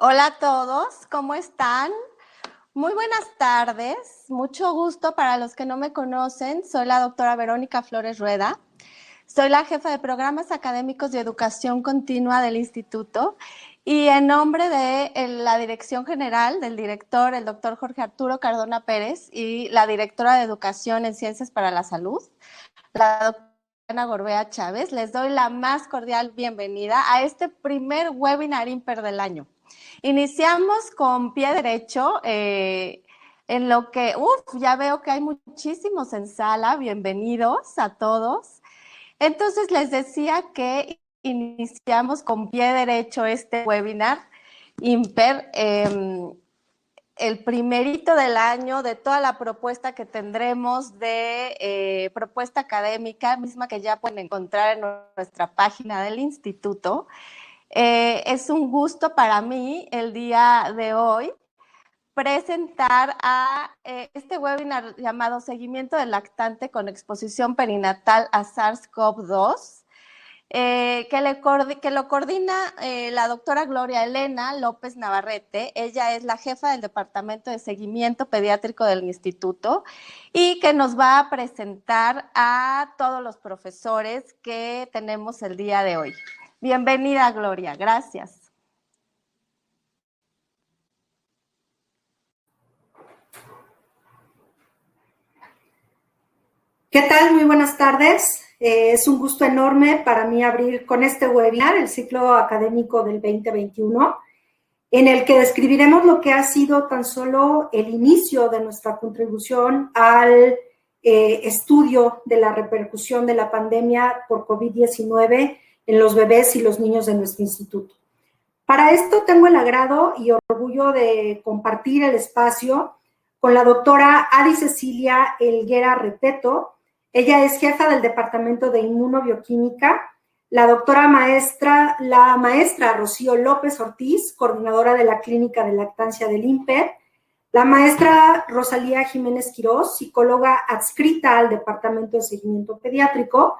Hola a todos, ¿cómo están? Muy buenas tardes, mucho gusto para los que no me conocen. Soy la doctora Verónica Flores Rueda. Soy la jefa de programas académicos de educación continua del instituto y en nombre de la dirección general, del director, el doctor Jorge Arturo Cardona Pérez, y la directora de educación en ciencias para la salud, la doctora Ana Gorbea Chávez, les doy la más cordial bienvenida a este primer webinar IMPER del año. Iniciamos con pie derecho, en lo que, ya veo que hay muchísimos en sala, bienvenidos a todos. Entonces les decía que iniciamos con pie derecho este webinar IMPER, el primerito del año de toda la propuesta que tendremos de propuesta académica, misma que ya pueden encontrar en nuestra página del instituto. Es un gusto para mí el día de hoy presentar a este webinar llamado Seguimiento del lactante con exposición perinatal a SARS-CoV-2, que lo coordina la doctora Gloria Elena López Navarrete. Ella es la jefa del Departamento de Seguimiento Pediátrico del Instituto y que nos va a presentar a todos los profesores que tenemos el día de hoy. Bienvenida, Gloria. Gracias. ¿Qué tal? Muy buenas tardes. Es un gusto enorme para mí abrir con este webinar el ciclo académico del 2021, en el que describiremos lo que ha sido tan solo el inicio de nuestra contribución al estudio de la repercusión de la pandemia por COVID-19 en los bebés y los niños de nuestro instituto. Para esto tengo el agrado y orgullo de compartir el espacio con la doctora Adi Cecilia Helguera Repeto. Ella es jefa del Departamento de Inmunobioquímica, la maestra Rocío López Ortiz, coordinadora de la Clínica de Lactancia del IMPER, la maestra Rosalía Jiménez Quirós, psicóloga adscrita al Departamento de Seguimiento Pediátrico.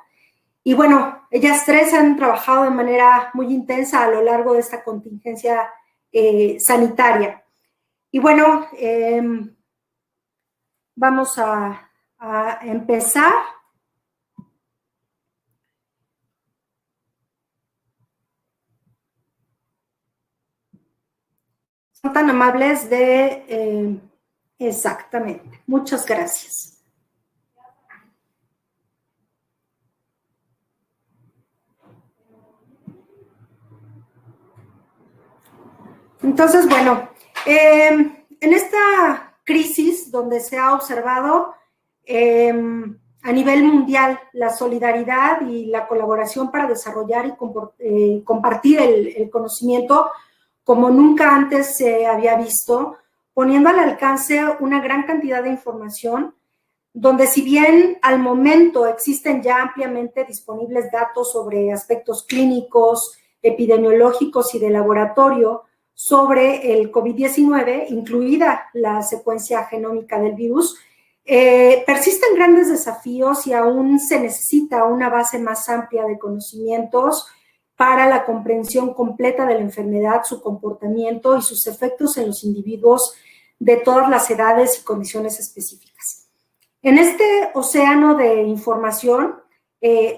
Y bueno, ellas tres han trabajado de manera muy intensa a lo largo de esta contingencia sanitaria. Y bueno, vamos a empezar. Son tan amables de... exactamente. Muchas gracias. Entonces, bueno, en esta crisis donde se ha observado a nivel mundial la solidaridad y la colaboración para desarrollar y compartir el conocimiento como nunca antes se había visto, poniendo al alcance una gran cantidad de información, donde si bien al momento existen ya ampliamente disponibles datos sobre aspectos clínicos, epidemiológicos y de laboratorio sobre el COVID-19, incluida la secuencia genómica del virus, persisten grandes desafíos y aún se necesita una base más amplia de conocimientos para la comprensión completa de la enfermedad, su comportamiento y sus efectos en los individuos de todas las edades y condiciones específicas. En este océano de información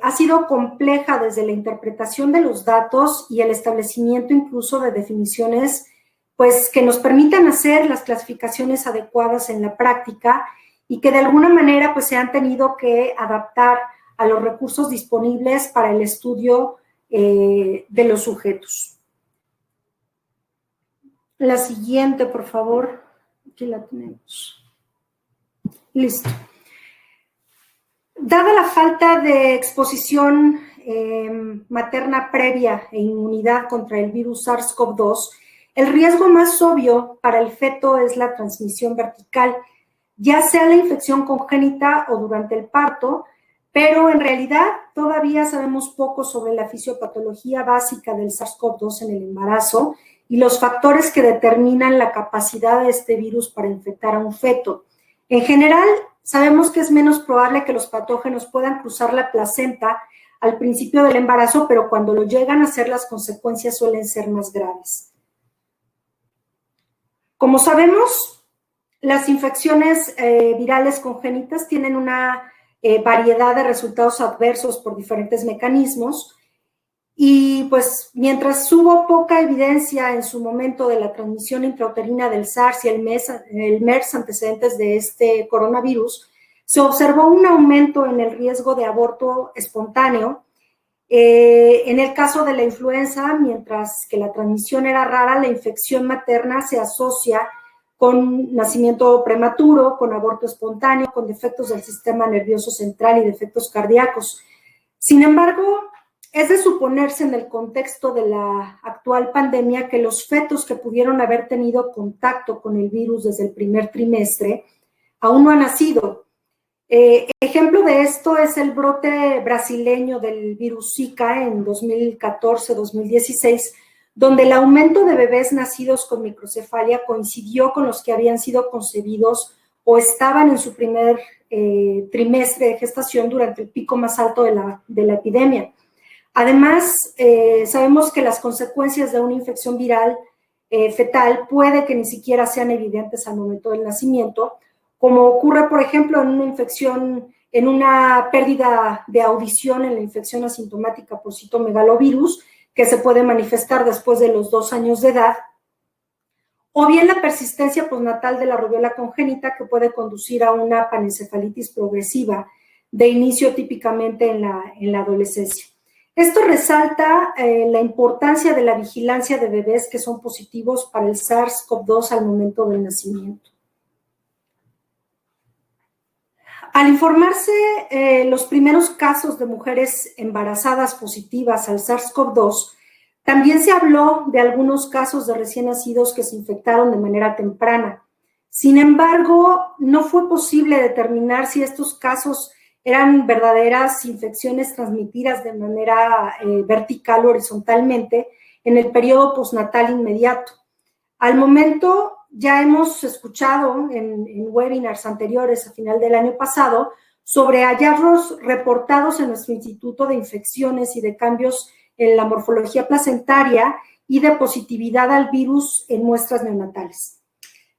ha sido compleja desde la interpretación de los datos y el establecimiento incluso de definiciones pues, que nos permitan hacer las clasificaciones adecuadas en la práctica y que de alguna manera pues, se han tenido que adaptar a los recursos disponibles para el estudio de los sujetos. La siguiente, por favor. Aquí la tenemos. Listo. Dada la falta de exposición materna previa e inmunidad contra el virus SARS-CoV-2, el riesgo más obvio para el feto es la transmisión vertical, ya sea la infección congénita o durante el parto, pero en realidad todavía sabemos poco sobre la fisiopatología básica del SARS-CoV-2 en el embarazo y los factores que determinan la capacidad de este virus para infectar a un feto. En general, sabemos que es menos probable que los patógenos puedan cruzar la placenta al principio del embarazo, pero cuando lo llegan a hacer, las consecuencias suelen ser más graves. Como sabemos, las infecciones virales congénitas tienen una variedad de resultados adversos por diferentes mecanismos y pues mientras hubo poca evidencia en su momento de la transmisión intrauterina del SARS y el MERS antecedentes de este coronavirus, se observó un aumento en el riesgo de aborto espontáneo. En el caso de la influenza, mientras que la transmisión era rara, la infección materna se asocia con nacimiento prematuro, con aborto espontáneo, con defectos del sistema nervioso central y defectos cardíacos. Sin embargo, es de suponerse en el contexto de la actual pandemia que los fetos que pudieron haber tenido contacto con el virus desde el primer trimestre aún no han nacido. Ejemplo de esto es el brote brasileño del virus Zika en 2014-2016, donde el aumento de bebés nacidos con microcefalia coincidió con los que habían sido concebidos o estaban en su primer trimestre de gestación durante el pico más alto de la epidemia. Además, sabemos que las consecuencias de una infección viral fetal puede que ni siquiera sean evidentes al momento del nacimiento, como ocurre, por ejemplo, en una infección, en una pérdida de audición en la infección asintomática por citomegalovirus, que se puede manifestar después de los 2 años de edad, o bien la persistencia postnatal de la rubiola congénita, que puede conducir a una panencefalitis progresiva, de inicio típicamente en la adolescencia. Esto resalta la importancia de la vigilancia de bebés que son positivos para el SARS-CoV-2 al momento del nacimiento. Al informarse los primeros casos de mujeres embarazadas positivas al SARS-CoV-2, también se habló de algunos casos de recién nacidos que se infectaron de manera temprana. Sin embargo, no fue posible determinar si estos casos eran verdaderas infecciones transmitidas de manera vertical o horizontalmente en el periodo postnatal inmediato. Al momento, ya hemos escuchado en webinars anteriores a final del año pasado sobre hallazgos reportados en nuestro Instituto de Infecciones y de cambios en la morfología placentaria y de positividad al virus en muestras neonatales.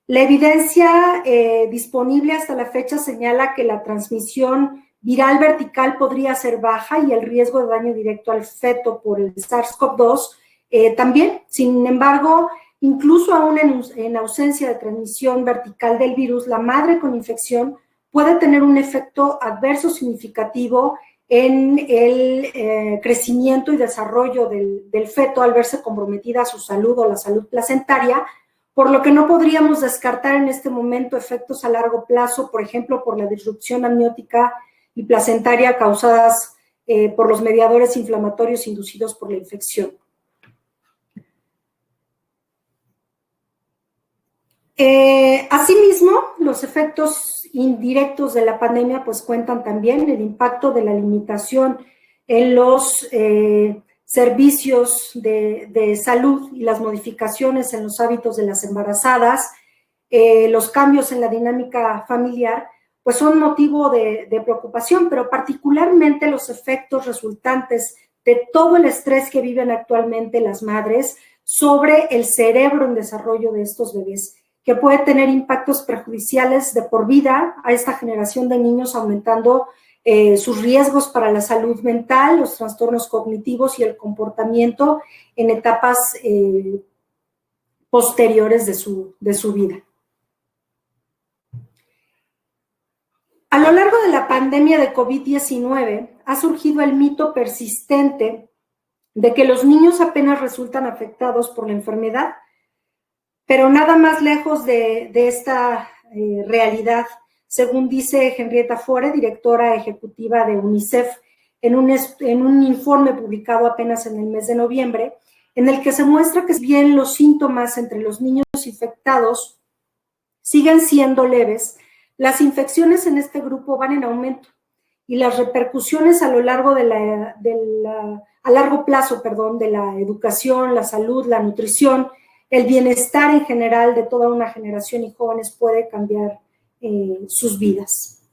La evidencia disponible hasta la fecha señala que la transmisión viral vertical podría ser baja y el riesgo de daño directo al feto por el SARS-CoV-2 también. Sin embargo, incluso aún en ausencia de transmisión vertical del virus, la madre con infección puede tener un efecto adverso significativo en el crecimiento y desarrollo del feto al verse comprometida su salud o la salud placentaria, por lo que no podríamos descartar en este momento efectos a largo plazo, por ejemplo, por la disrupción amniótica y placentaria causadas por los mediadores inflamatorios inducidos por la infección. Asimismo, los efectos indirectos de la pandemia pues cuentan también el impacto de la limitación en los servicios de salud y las modificaciones en los hábitos de las embarazadas, los cambios en la dinámica familiar, pues son motivo de preocupación, pero particularmente los efectos resultantes de todo el estrés que viven actualmente las madres sobre el cerebro en desarrollo de estos bebés, que puede tener impactos perjudiciales de por vida a esta generación de niños, aumentando sus riesgos para la salud mental, los trastornos cognitivos y el comportamiento en etapas posteriores de su vida. A lo largo de la pandemia de COVID-19 ha surgido el mito persistente de que los niños apenas resultan afectados por la enfermedad, pero nada más lejos de esta realidad, según dice Henrietta Fore, directora ejecutiva de UNICEF, en un informe publicado apenas en el mes de noviembre, en el que se muestra que si bien los síntomas entre los niños infectados siguen siendo leves, las infecciones en este grupo van en aumento y las repercusiones a largo plazo de la educación, la salud, la nutrición, el bienestar en general de toda una generación y jóvenes puede cambiar sus vidas.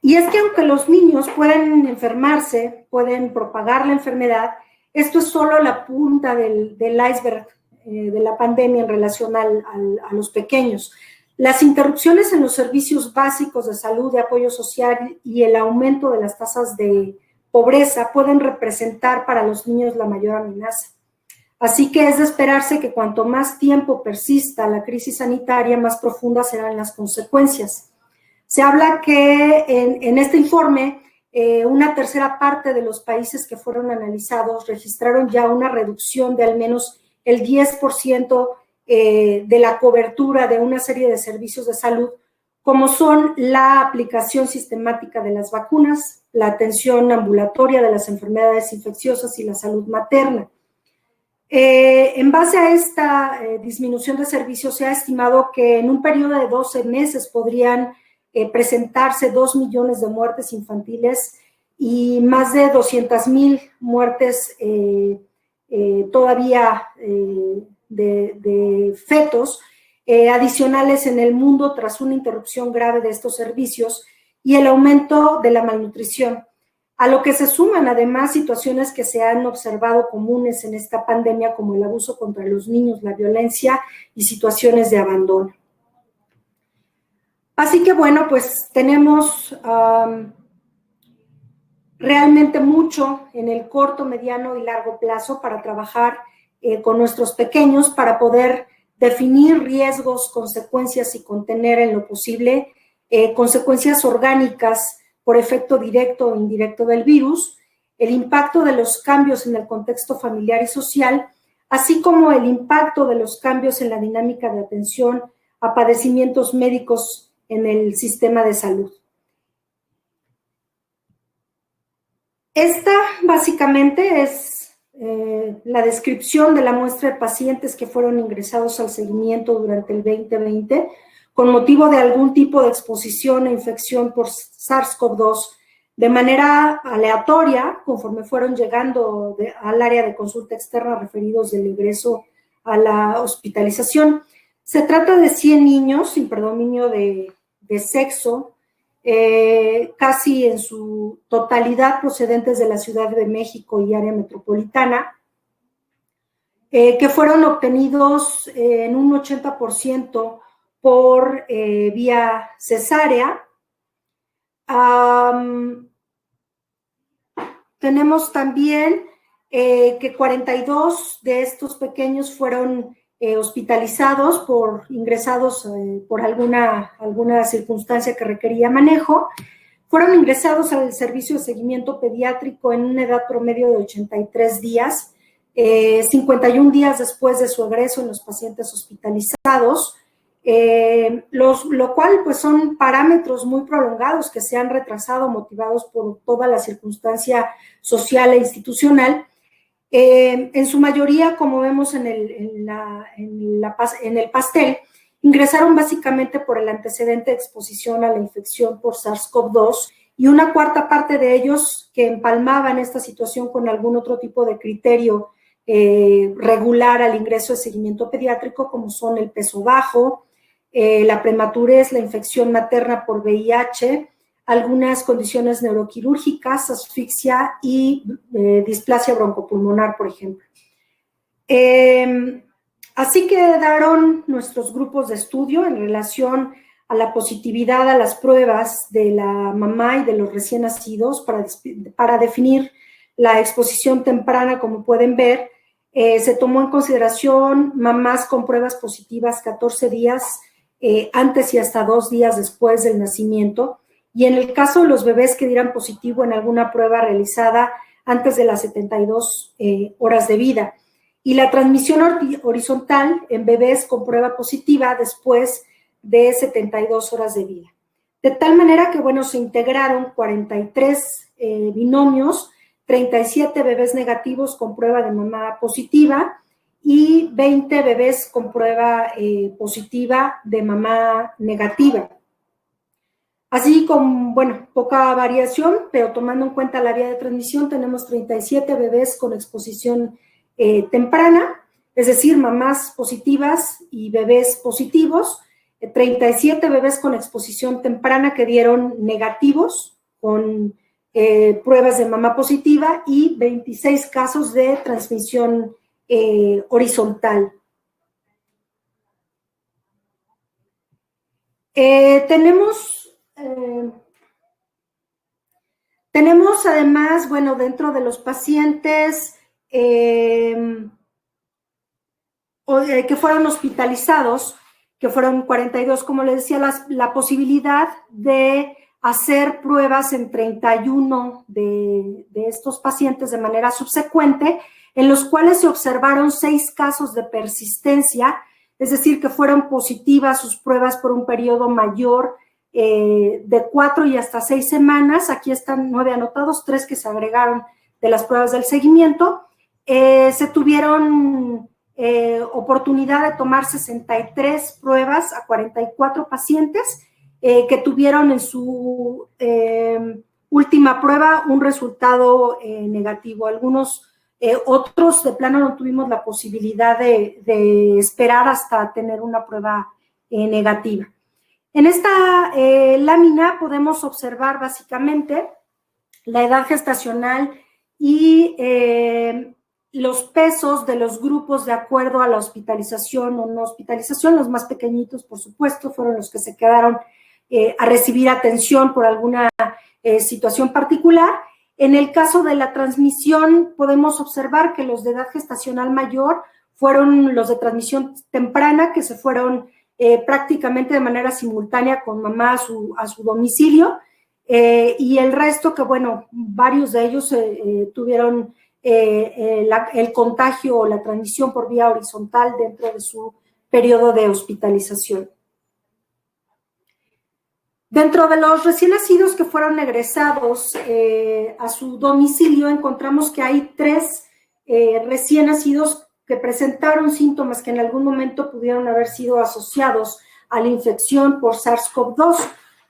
Y es que aunque los niños pueden enfermarse, pueden propagar la enfermedad, esto es solo la punta del iceberg de la pandemia en relación a los pequeños. Las interrupciones en los servicios básicos de salud, de apoyo social y el aumento de las tasas de pobreza pueden representar para los niños la mayor amenaza. Así que es de esperarse que cuanto más tiempo persista la crisis sanitaria, más profundas serán las consecuencias. Se habla que en este informe, una tercera parte de los países que fueron analizados registraron ya una reducción de al menos el 10% de la cobertura de una serie de servicios de salud, como son la aplicación sistemática de las vacunas, la atención ambulatoria de las enfermedades infecciosas y la salud materna. En base a esta disminución de servicios, se ha estimado que en un periodo de 12 meses podrían presentarse 2 millones de muertes infantiles y más de 200,000 muertes todavía de fetos adicionales en el mundo tras una interrupción grave de estos servicios y el aumento de la malnutrición, a lo que se suman además situaciones que se han observado comunes en esta pandemia, como el abuso contra los niños, la violencia y situaciones de abandono. Así que bueno, pues tenemos realmente mucho en el corto, mediano y largo plazo para trabajar con nuestros pequeños, para poder definir riesgos, consecuencias y contener en lo posible consecuencias orgánicas por efecto directo o indirecto del virus, el impacto de los cambios en el contexto familiar y social, así como el impacto de los cambios en la dinámica de atención a padecimientos médicos en el sistema de salud. Esta básicamente es la descripción de la muestra de pacientes que fueron ingresados al seguimiento durante el 2020 con motivo de algún tipo de exposición e infección por SARS-CoV-2 de manera aleatoria, conforme fueron llegando al área de consulta externa referidos del ingreso a la hospitalización. Se trata de 100 niños sin predominio de sexo, casi en su totalidad procedentes de la Ciudad de México y área metropolitana, que fueron obtenidos en un 80% por vía cesárea. Tenemos también que 42 de estos pequeños fueron hospitalizados ingresados por alguna circunstancia que requería manejo. Fueron ingresados al servicio de seguimiento pediátrico en una edad promedio de 83 días, 51 días después de su egreso en los pacientes hospitalizados, lo cual pues son parámetros muy prolongados que se han retrasado motivados por toda la circunstancia social e institucional. En su mayoría, como vemos en el pastel, ingresaron básicamente por el antecedente de exposición a la infección por SARS-CoV-2 y una cuarta parte de ellos que empalmaban esta situación con algún otro tipo de criterio regular al ingreso de seguimiento pediátrico, como son el peso bajo, la prematurez, la infección materna por VIH, algunas condiciones neuroquirúrgicas, asfixia y displasia broncopulmonar, por ejemplo. Así quedaron nuestros grupos de estudio en relación a la positividad a las pruebas de la mamá y de los recién nacidos para definir la exposición temprana, como pueden ver. Se tomó en consideración mamás con pruebas positivas 14 días antes y hasta 2 días después del nacimiento, y en el caso de los bebés que dieran positivo en alguna prueba realizada antes de las 72 horas de vida, y la transmisión horizontal en bebés con prueba positiva después de 72 horas de vida. De tal manera que, bueno, se integraron 43 binomios, 37 bebés negativos con prueba de mamá positiva y 20 bebés con prueba positiva de mamá negativa. Así con, bueno, poca variación, pero tomando en cuenta la vía de transmisión, tenemos 37 bebés con exposición temprana, es decir, mamás positivas y bebés positivos, 37 bebés con exposición temprana que dieron negativos con pruebas de mamá positiva y 26 casos de transmisión horizontal Tenemos además, bueno, dentro de los pacientes que fueron hospitalizados, que fueron 42, como les decía, la posibilidad de hacer pruebas en 31 de estos pacientes de manera subsecuente, en los cuales se observaron 6 casos de persistencia, es decir, que fueron positivas sus pruebas por un periodo mayor de 4 y hasta 6 semanas. Aquí están 9 anotados, 3 que se agregaron de las pruebas del seguimiento. Se tuvieron oportunidad de tomar 63 pruebas a 44 pacientes que tuvieron en su última prueba un resultado negativo. Algunos otros de plano no tuvimos la posibilidad de esperar hasta tener una prueba negativa. En esta lámina podemos observar básicamente la edad gestacional y los pesos de los grupos de acuerdo a la hospitalización o no hospitalización. Los más pequeñitos, por supuesto, fueron los que se quedaron a recibir atención por alguna situación particular. En el caso de la transmisión, podemos observar que los de edad gestacional mayor fueron los de transmisión temprana, que se fueron prácticamente de manera simultánea con mamá a su domicilio, y el resto que, bueno, varios de ellos tuvieron el contagio o la transmisión por vía horizontal dentro de su periodo de hospitalización. Dentro de los recién nacidos que fueron egresados a su domicilio, encontramos que hay 3 recién nacidos que presentaron síntomas que en algún momento pudieron haber sido asociados a la infección por SARS-CoV-2.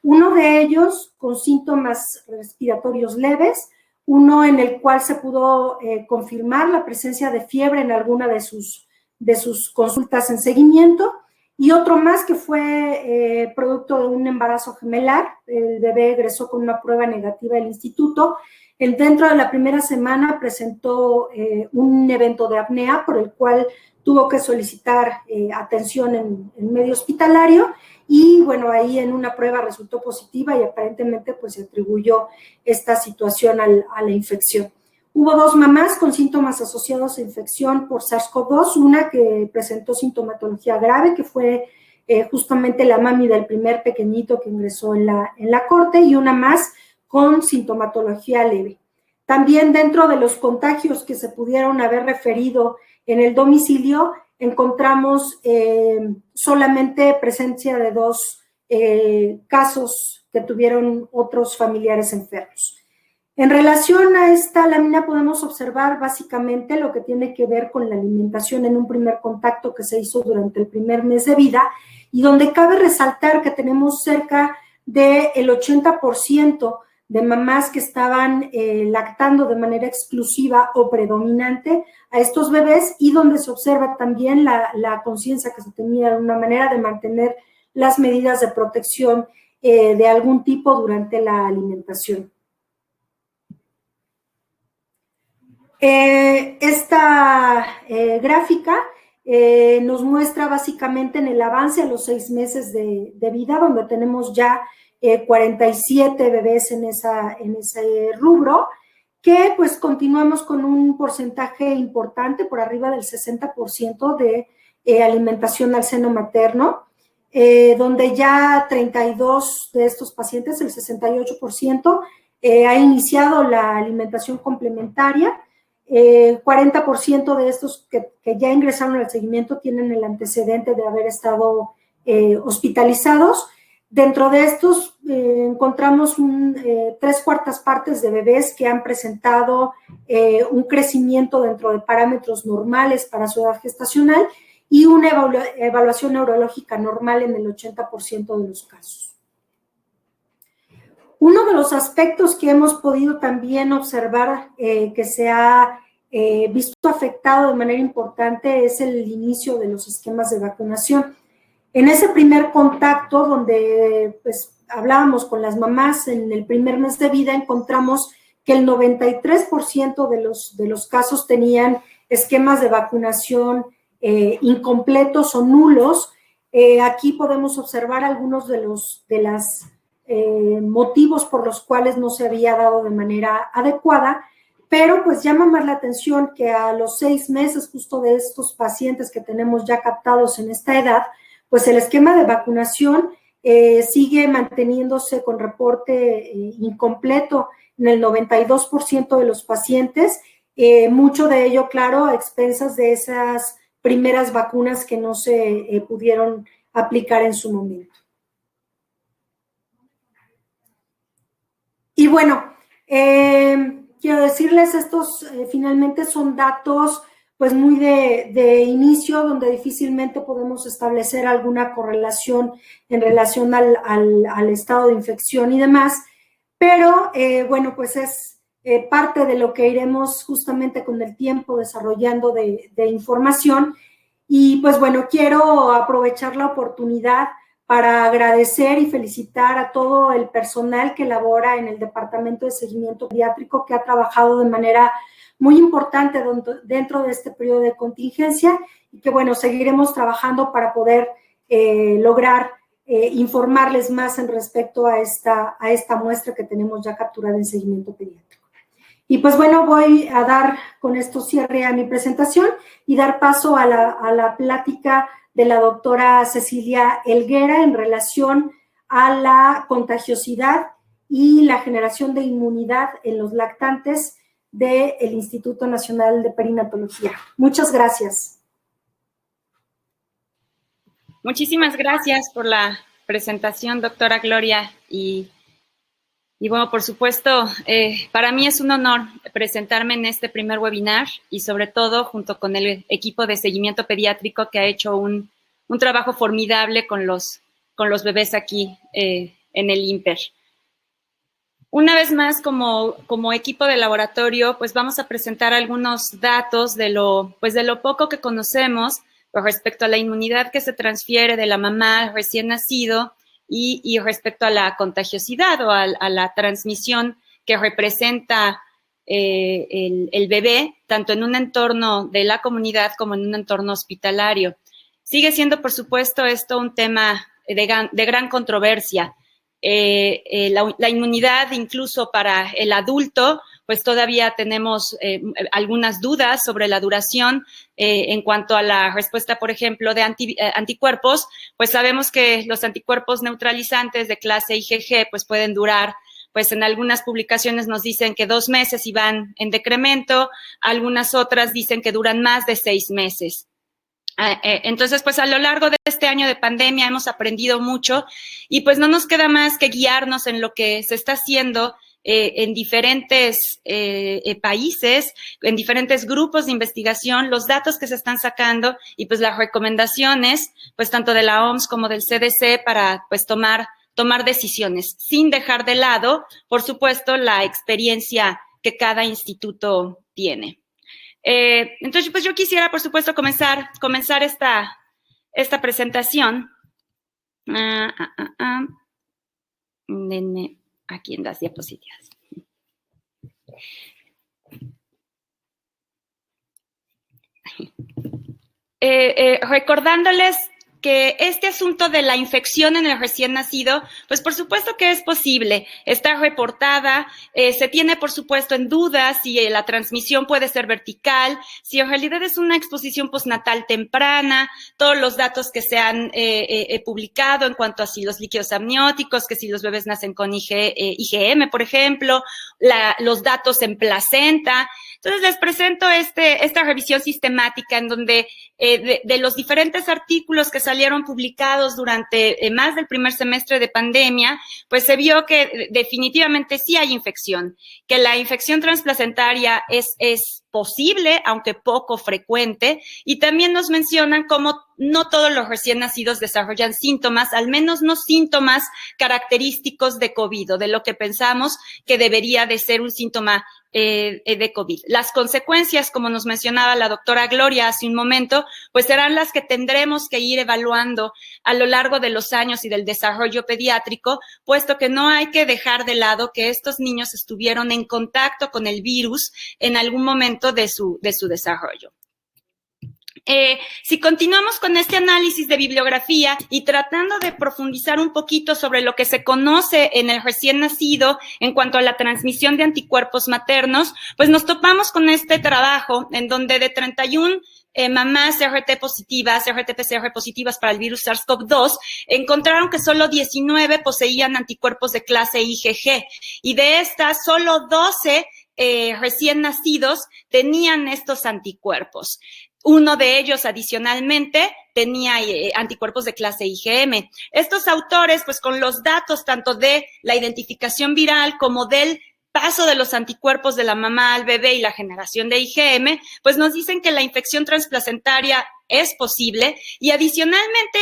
Uno de ellos con síntomas respiratorios leves, uno en el cual se pudo confirmar la presencia de fiebre en alguna de sus consultas en seguimiento, y otro más que fue producto de un embarazo gemelar. El bebé egresó con una prueba negativa del instituto. Dentro de la primera semana presentó un evento de apnea por el cual tuvo que solicitar atención en medio hospitalario, y bueno, ahí en una prueba resultó positiva y aparentemente pues se atribuyó esta situación a la infección. Hubo 2 mamás con síntomas asociados a infección por SARS-CoV-2, una que presentó sintomatología grave, que fue justamente la mami del primer pequeñito que ingresó en la corte, y una más con sintomatología leve. También dentro de los contagios que se pudieron haber referido en el domicilio, encontramos solamente presencia de 2 casos que tuvieron otros familiares enfermos. En relación a esta lámina podemos observar básicamente lo que tiene que ver con la alimentación en un primer contacto que se hizo durante el primer mes de vida, y donde cabe resaltar que tenemos cerca del 80% de mamás que estaban lactando de manera exclusiva o predominante a estos bebés, y donde se observa también la conciencia que se tenía de una manera de mantener las medidas de protección de algún tipo durante la alimentación. Esta gráfica nos muestra básicamente en el avance a los 6 meses de vida, donde tenemos ya 47 bebés en ese rubro, que pues continuamos con un porcentaje importante por arriba del 60% de alimentación al seno materno, donde ya 32 de estos pacientes, el 68%, ha iniciado la alimentación complementaria. 40% de estos que ya ingresaron al seguimiento tienen el antecedente de haber estado hospitalizados. Dentro de estos encontramos 3/4 partes de bebés que han presentado un crecimiento dentro de parámetros normales para su edad gestacional, y una evaluación neurológica normal en el 80% de los casos. Uno de los aspectos que hemos podido también observar que se ha visto afectado de manera importante es el inicio de los esquemas de vacunación. En ese primer contacto, donde pues hablábamos con las mamás en el primer mes de vida, encontramos que el 93% de los casos tenían esquemas de vacunación incompletos o nulos, Aquí podemos observar algunos de los motivos por los cuales no se había dado de manera adecuada, pero pues llama más la atención que a los 6 meses justo de estos pacientes que tenemos ya captados en esta edad, pues el esquema de vacunación sigue manteniéndose con reporte incompleto en el 92% de los pacientes, mucho de ello, claro, a expensas de esas primeras vacunas que no se pudieron aplicar en su momento. Y bueno, quiero decirles, estos finalmente son datos pues muy de inicio, donde difícilmente podemos establecer alguna correlación en relación al estado de infección y demás, pero bueno, pues es parte de lo que iremos justamente con el tiempo desarrollando de información. Y pues bueno, quiero aprovechar la oportunidad para agradecer y felicitar a todo el personal que labora en el Departamento de Seguimiento Pediátrico, que ha trabajado de manera muy importante dentro de este periodo de contingencia y que, bueno, seguiremos trabajando para poder lograr informarles más en respecto a esta muestra que tenemos ya capturada en seguimiento pediátrico. Y pues bueno, voy a dar con esto cierre a mi presentación y dar paso a la plática de la doctora Cecilia Helguera en relación a la contagiosidad y la generación de inmunidad en los lactantes del Instituto Nacional de Perinatología. Muchas gracias. Muchísimas gracias por la presentación, doctora Gloria. Y bueno, por supuesto, para mí es un honor presentarme en este primer webinar y sobre todo junto con el equipo de seguimiento pediátrico que ha hecho un trabajo formidable con los bebés aquí en el INPER. Una vez más, como equipo de laboratorio, pues vamos a presentar algunos datos de lo poco que conocemos respecto a la inmunidad que se transfiere de la mamá al recién nacido y respecto a la contagiosidad o a la transmisión que representa el bebé, tanto en un entorno de la comunidad como en un entorno hospitalario. Sigue siendo, por supuesto, esto un tema de gran controversia. La inmunidad, incluso para el adulto, pues todavía tenemos algunas dudas sobre la duración en cuanto a la respuesta, por ejemplo, de anticuerpos. Pues sabemos que los anticuerpos neutralizantes de clase IgG pues pueden durar, pues en algunas publicaciones nos dicen que 2 meses y van en decremento, algunas otras dicen que duran más de 6 meses. Entonces, pues a lo largo de este año de pandemia hemos aprendido mucho y pues no nos queda más que guiarnos en lo que se está haciendo en diferentes países, en diferentes grupos de investigación, los datos que se están sacando y pues las recomendaciones, pues tanto de la OMS como del CDC para pues tomar decisiones, sin dejar de lado, por supuesto, la experiencia que cada instituto tiene. Entonces, pues yo quisiera, por supuesto, comenzar esta presentación. Denme aquí en las diapositivas. Recordándoles que este asunto de la infección en el recién nacido, pues por supuesto que es posible, está reportada, se tiene por supuesto en duda si la transmisión puede ser vertical, si en realidad es una exposición postnatal temprana, todos los datos que se han publicado en cuanto a si los líquidos amnióticos, que si los bebés nacen con IgM, por ejemplo, los datos en placenta. Entonces les presento esta revisión sistemática en donde de los diferentes artículos que salieron publicados durante más del primer semestre de pandemia, pues se vio que definitivamente sí hay infección, que la infección transplacentaria es posible, aunque poco frecuente, y también nos mencionan cómo no todos los recién nacidos desarrollan síntomas, al menos no síntomas característicos de COVID, o de lo que pensamos que debería de ser un síntoma de COVID. Las consecuencias, como nos mencionaba la doctora Gloria hace un momento, pues serán las que tendremos que ir evaluando a lo largo de los años y del desarrollo pediátrico, puesto que no hay que dejar de lado que estos niños estuvieron en contacto con el virus en algún momento de su desarrollo. Si continuamos con este análisis de bibliografía y tratando de profundizar un poquito sobre lo que se conoce en el recién nacido en cuanto a la transmisión de anticuerpos maternos, pues nos topamos con este trabajo en donde de 31 mamás RT-PCR positivas para el virus SARS-CoV-2, encontraron que solo 19 poseían anticuerpos de clase IgG y de estas solo 12 recién nacidos tenían estos anticuerpos. Uno de ellos, adicionalmente, tenía anticuerpos de clase IgM. Estos autores, pues con los datos tanto de la identificación viral como del paso de los anticuerpos de la mamá al bebé y la generación de IgM, pues nos dicen que la infección transplacentaria es posible y adicionalmente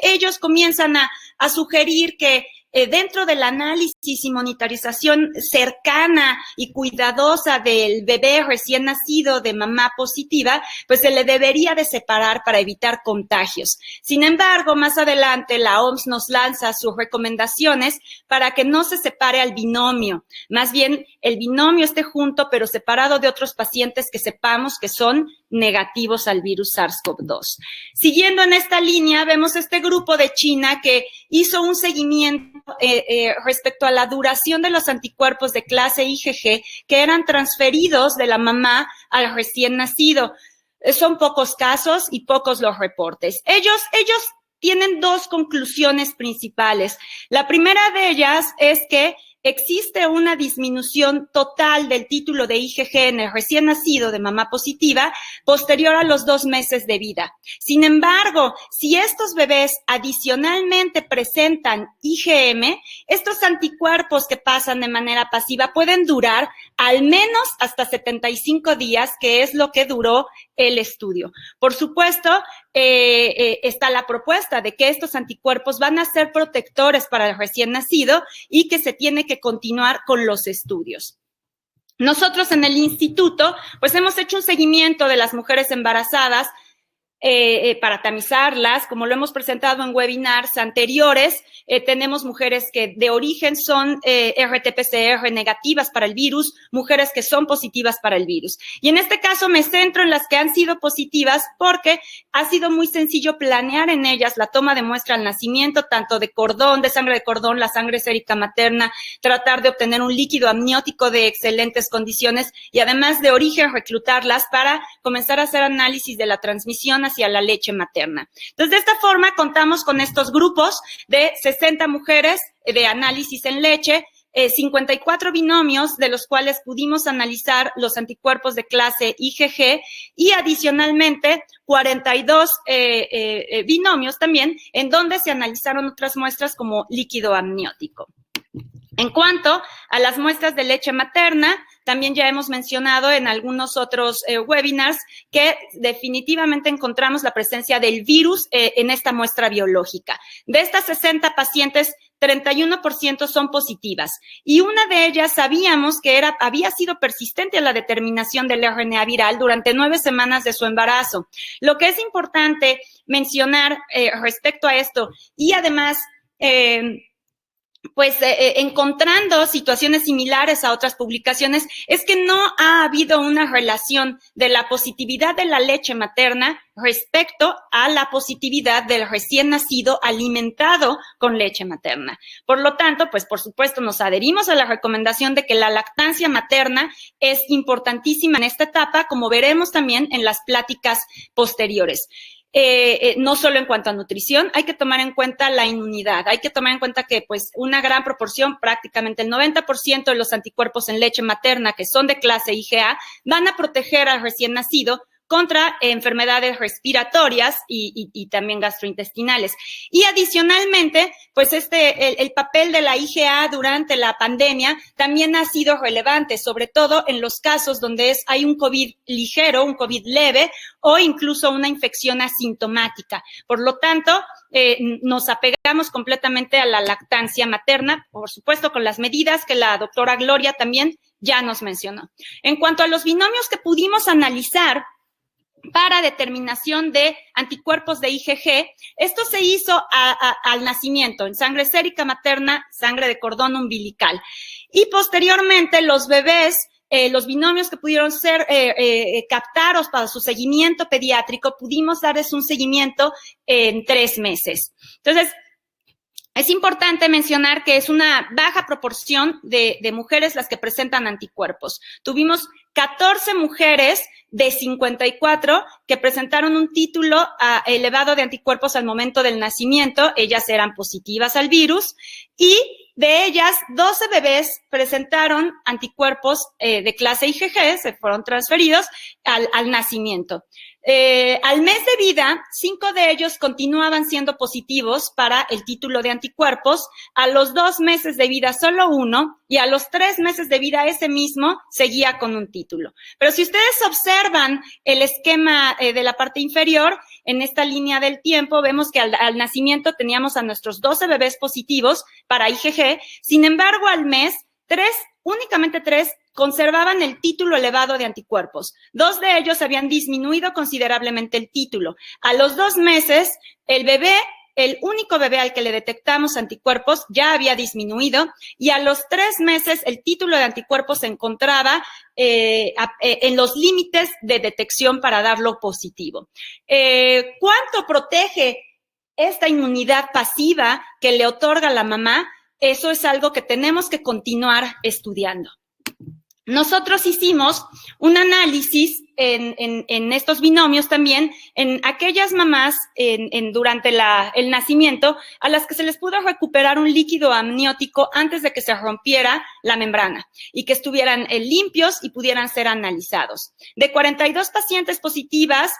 ellos comienzan a sugerir que dentro del análisis y monitorización cercana y cuidadosa del bebé recién nacido de mamá positiva, pues se le debería de separar para evitar contagios. Sin embargo, más adelante la OMS nos lanza sus recomendaciones para que no se separe al binomio. Más bien, el binomio esté junto, pero separado de otros pacientes que sepamos que son negativos al virus SARS-CoV-2. Siguiendo en esta línea, vemos este grupo de China que hizo un seguimiento respecto a la duración de los anticuerpos de clase IgG que eran transferidos de la mamá al recién nacido. Son pocos casos y pocos los reportes. Ellos tienen dos conclusiones principales. La primera de ellas es que existe una disminución total del título de IgG en el recién nacido de mamá positiva posterior a los 2 meses de vida. Sin embargo, si estos bebés adicionalmente presentan IgM, estos anticuerpos que pasan de manera pasiva pueden durar al menos hasta 75 días, que es lo que duró el estudio. Por supuesto, está la propuesta de que estos anticuerpos van a ser protectores para el recién nacido y que se tiene que continuar con los estudios. Nosotros en el instituto, pues hemos hecho un seguimiento de las mujeres embarazadas para tamizarlas, como lo hemos presentado en webinars anteriores. Tenemos mujeres que de origen son RT-PCR negativas para el virus, mujeres que son positivas para el virus. Y en este caso me centro en las que han sido positivas porque ha sido muy sencillo planear en ellas la toma de muestra al nacimiento, tanto de cordón, de sangre de cordón, la sangre sérica materna, tratar de obtener un líquido amniótico de excelentes condiciones y además de origen reclutarlas para comenzar a hacer análisis de la transmisión hacia la leche materna. Entonces, de esta forma contamos con estos grupos de 60 mujeres de análisis en leche, 54 binomios de los cuales pudimos analizar los anticuerpos de clase IgG y adicionalmente 42 binomios también en donde se analizaron otras muestras como líquido amniótico. En cuanto a las muestras de leche materna, también ya hemos mencionado en algunos otros webinars que definitivamente encontramos la presencia del virus en esta muestra biológica. De estas 60 pacientes, 31% son positivas y una de ellas sabíamos que había sido persistente a la determinación del RNA viral durante 9 semanas de su embarazo. Lo que es importante mencionar respecto a esto y además encontrando situaciones similares a otras publicaciones, es que no ha habido una relación de la positividad de la leche materna respecto a la positividad del recién nacido alimentado con leche materna. Por lo tanto, pues por supuesto nos adherimos a la recomendación de que la lactancia materna es importantísima en esta etapa, como veremos también en las pláticas posteriores. No solo en cuanto a nutrición, hay que tomar en cuenta la inmunidad, hay que tomar en cuenta que pues una gran proporción, prácticamente el 90% de los anticuerpos en leche materna que son de clase IgA van a proteger al recién nacido contra enfermedades respiratorias y también gastrointestinales. Y adicionalmente, pues el papel de la IgA durante la pandemia también ha sido relevante, sobre todo en los casos donde hay un COVID ligero, un COVID leve o incluso una infección asintomática. Por lo tanto, nos apegamos completamente a la lactancia materna, por supuesto con las medidas que la doctora Gloria también ya nos mencionó. En cuanto a los binomios que pudimos analizar para determinación de anticuerpos de IgG, esto se hizo al nacimiento, en sangre sérica materna, sangre de cordón umbilical. Y posteriormente los bebés los binomios que pudieron ser captados para su seguimiento pediátrico, pudimos darles un seguimiento en 3 meses. Entonces, es importante mencionar que es una baja proporción de mujeres las que presentan anticuerpos. Tuvimos 14 mujeres de 54 que presentaron un título elevado de anticuerpos al momento del nacimiento. Ellas eran positivas al virus y de ellas 12 bebés presentaron anticuerpos de clase IgG, se fueron transferidos al nacimiento. Al mes de vida, 5 de ellos continuaban siendo positivos para el título de anticuerpos. A los 2 meses de vida, solo 1, y a los 3 meses de vida, ese mismo seguía con un título. Pero si ustedes observan el esquema de la parte inferior, en esta línea del tiempo, vemos que al nacimiento teníamos a nuestros 12 bebés positivos para IgG. Sin embargo, al mes, únicamente 3 conservaban el título elevado de anticuerpos. 2 de ellos habían disminuido considerablemente el título. A los 2 meses, el único bebé al que le detectamos anticuerpos ya había disminuido y a los 3 meses el título de anticuerpos se encontraba en los límites de detección para darlo positivo. ¿Cuánto protege esta inmunidad pasiva que le otorga la mamá? Eso es algo que tenemos que continuar estudiando. Nosotros hicimos un análisis en estos binomios también, en aquellas mamás durante el nacimiento a las que se les pudo recuperar un líquido amniótico antes de que se rompiera la membrana y que estuvieran limpios y pudieran ser analizados. De 42 pacientes positivas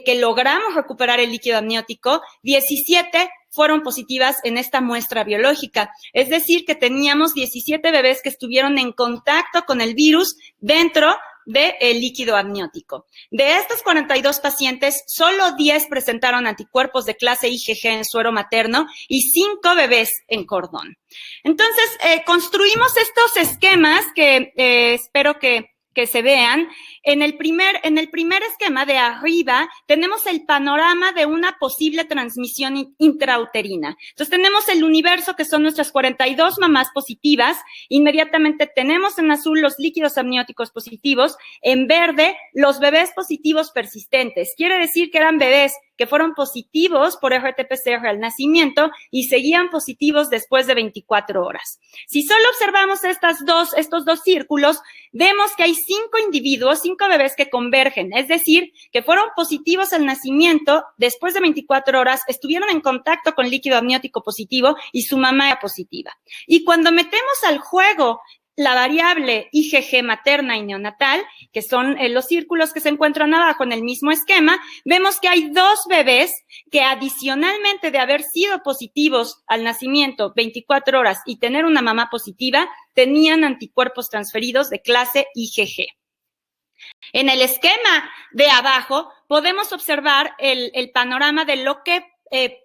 que logramos recuperar el líquido amniótico, 17 fueron positivas en esta muestra biológica. Es decir, que teníamos 17 bebés que estuvieron en contacto con el virus dentro del líquido amniótico. De estos 42 pacientes, solo 10 presentaron anticuerpos de clase IgG en suero materno y 5 bebés en cordón. Entonces, construimos estos esquemas que espero que se vean. En el primer esquema de arriba tenemos el panorama de una posible transmisión intrauterina. Entonces tenemos el universo que son nuestras 42 mamás positivas. Inmediatamente tenemos en azul los líquidos amnióticos positivos, en verde los bebés positivos persistentes. Quiere decir que eran bebés que fueron positivos por RT-PCR al nacimiento y seguían positivos después de 24 horas. Si solo observamos estos dos círculos, vemos que hay 5 individuos, 5 bebés que convergen, es decir, que fueron positivos al nacimiento, después de 24 horas estuvieron en contacto con líquido amniótico positivo y su mamá era positiva. Y cuando metemos al juego la variable IgG materna y neonatal, que son los círculos que se encuentran abajo en el mismo esquema, vemos que hay 2 bebés que adicionalmente de haber sido positivos al nacimiento 24 horas y tener una mamá positiva, tenían anticuerpos transferidos de clase IgG. En el esquema de abajo podemos observar el panorama de lo que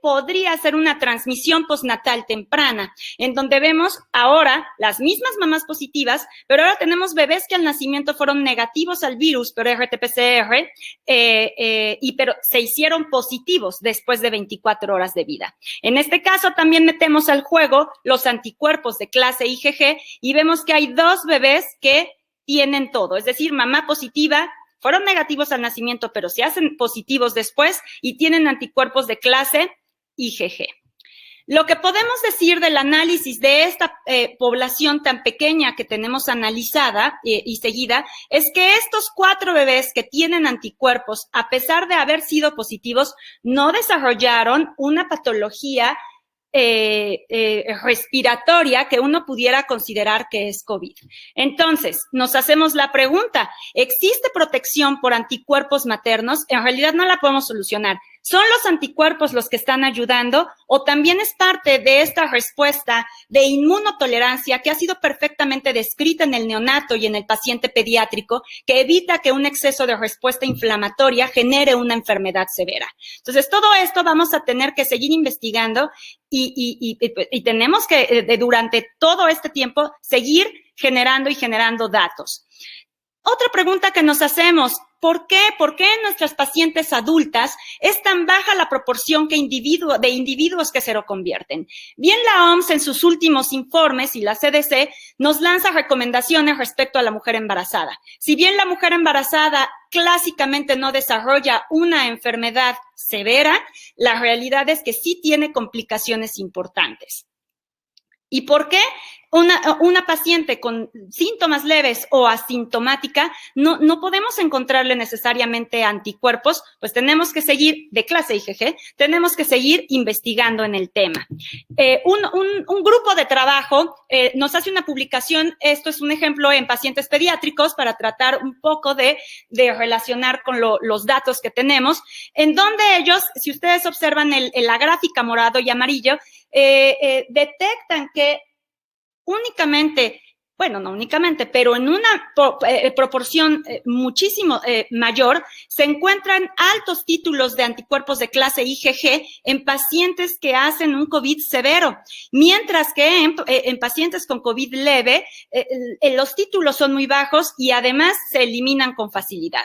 podría ser una transmisión postnatal temprana, en donde vemos ahora las mismas mamás positivas, pero ahora tenemos bebés que al nacimiento fueron negativos al virus por RT-PCR, pero se hicieron positivos después de 24 horas de vida. En este caso también metemos al juego los anticuerpos de clase IgG y vemos que hay 2 bebés que tienen todo, es decir, mamá positiva, fueron negativos al nacimiento, pero se hacen positivos después y tienen anticuerpos de clase IgG. Lo que podemos decir del análisis de esta población tan pequeña que tenemos analizada y seguida es que estos 4 bebés que tienen anticuerpos, a pesar de haber sido positivos, no desarrollaron una patología respiratoria que uno pudiera considerar que es COVID. Entonces, nos hacemos la pregunta, ¿existe protección por anticuerpos maternos? En realidad no la podemos solucionar. ¿Son los anticuerpos los que están ayudando o también es parte de esta respuesta de inmunotolerancia que ha sido perfectamente descrita en el neonato y en el paciente pediátrico que evita que un exceso de respuesta inflamatoria genere una enfermedad severa? Entonces, todo esto vamos a tener que seguir investigando y tenemos que durante todo este tiempo seguir generando datos. Otra pregunta que nos hacemos, ¿por qué en nuestras pacientes adultas es tan baja la proporción de individuos que seroconvierten? Bien, la OMS en sus últimos informes y la CDC nos lanza recomendaciones respecto a la mujer embarazada. Si bien la mujer embarazada clásicamente no desarrolla una enfermedad severa, la realidad es que sí tiene complicaciones importantes. ¿Y por qué? Una paciente con síntomas leves o asintomática, no podemos encontrarle necesariamente anticuerpos, pues tenemos que seguir, de clase IgG, tenemos que seguir investigando en el tema. Un grupo de trabajo nos hace una publicación, esto es un ejemplo en pacientes pediátricos para tratar un poco de relacionar con los datos que tenemos, en donde ellos, si ustedes observan la gráfica morado y amarillo, detectan que únicamente, bueno, no únicamente, pero en una proporción muchísimo mayor, se encuentran altos títulos de anticuerpos de clase IgG en pacientes que hacen un COVID severo, mientras que en pacientes con COVID leve, los títulos son muy bajos y además se eliminan con facilidad.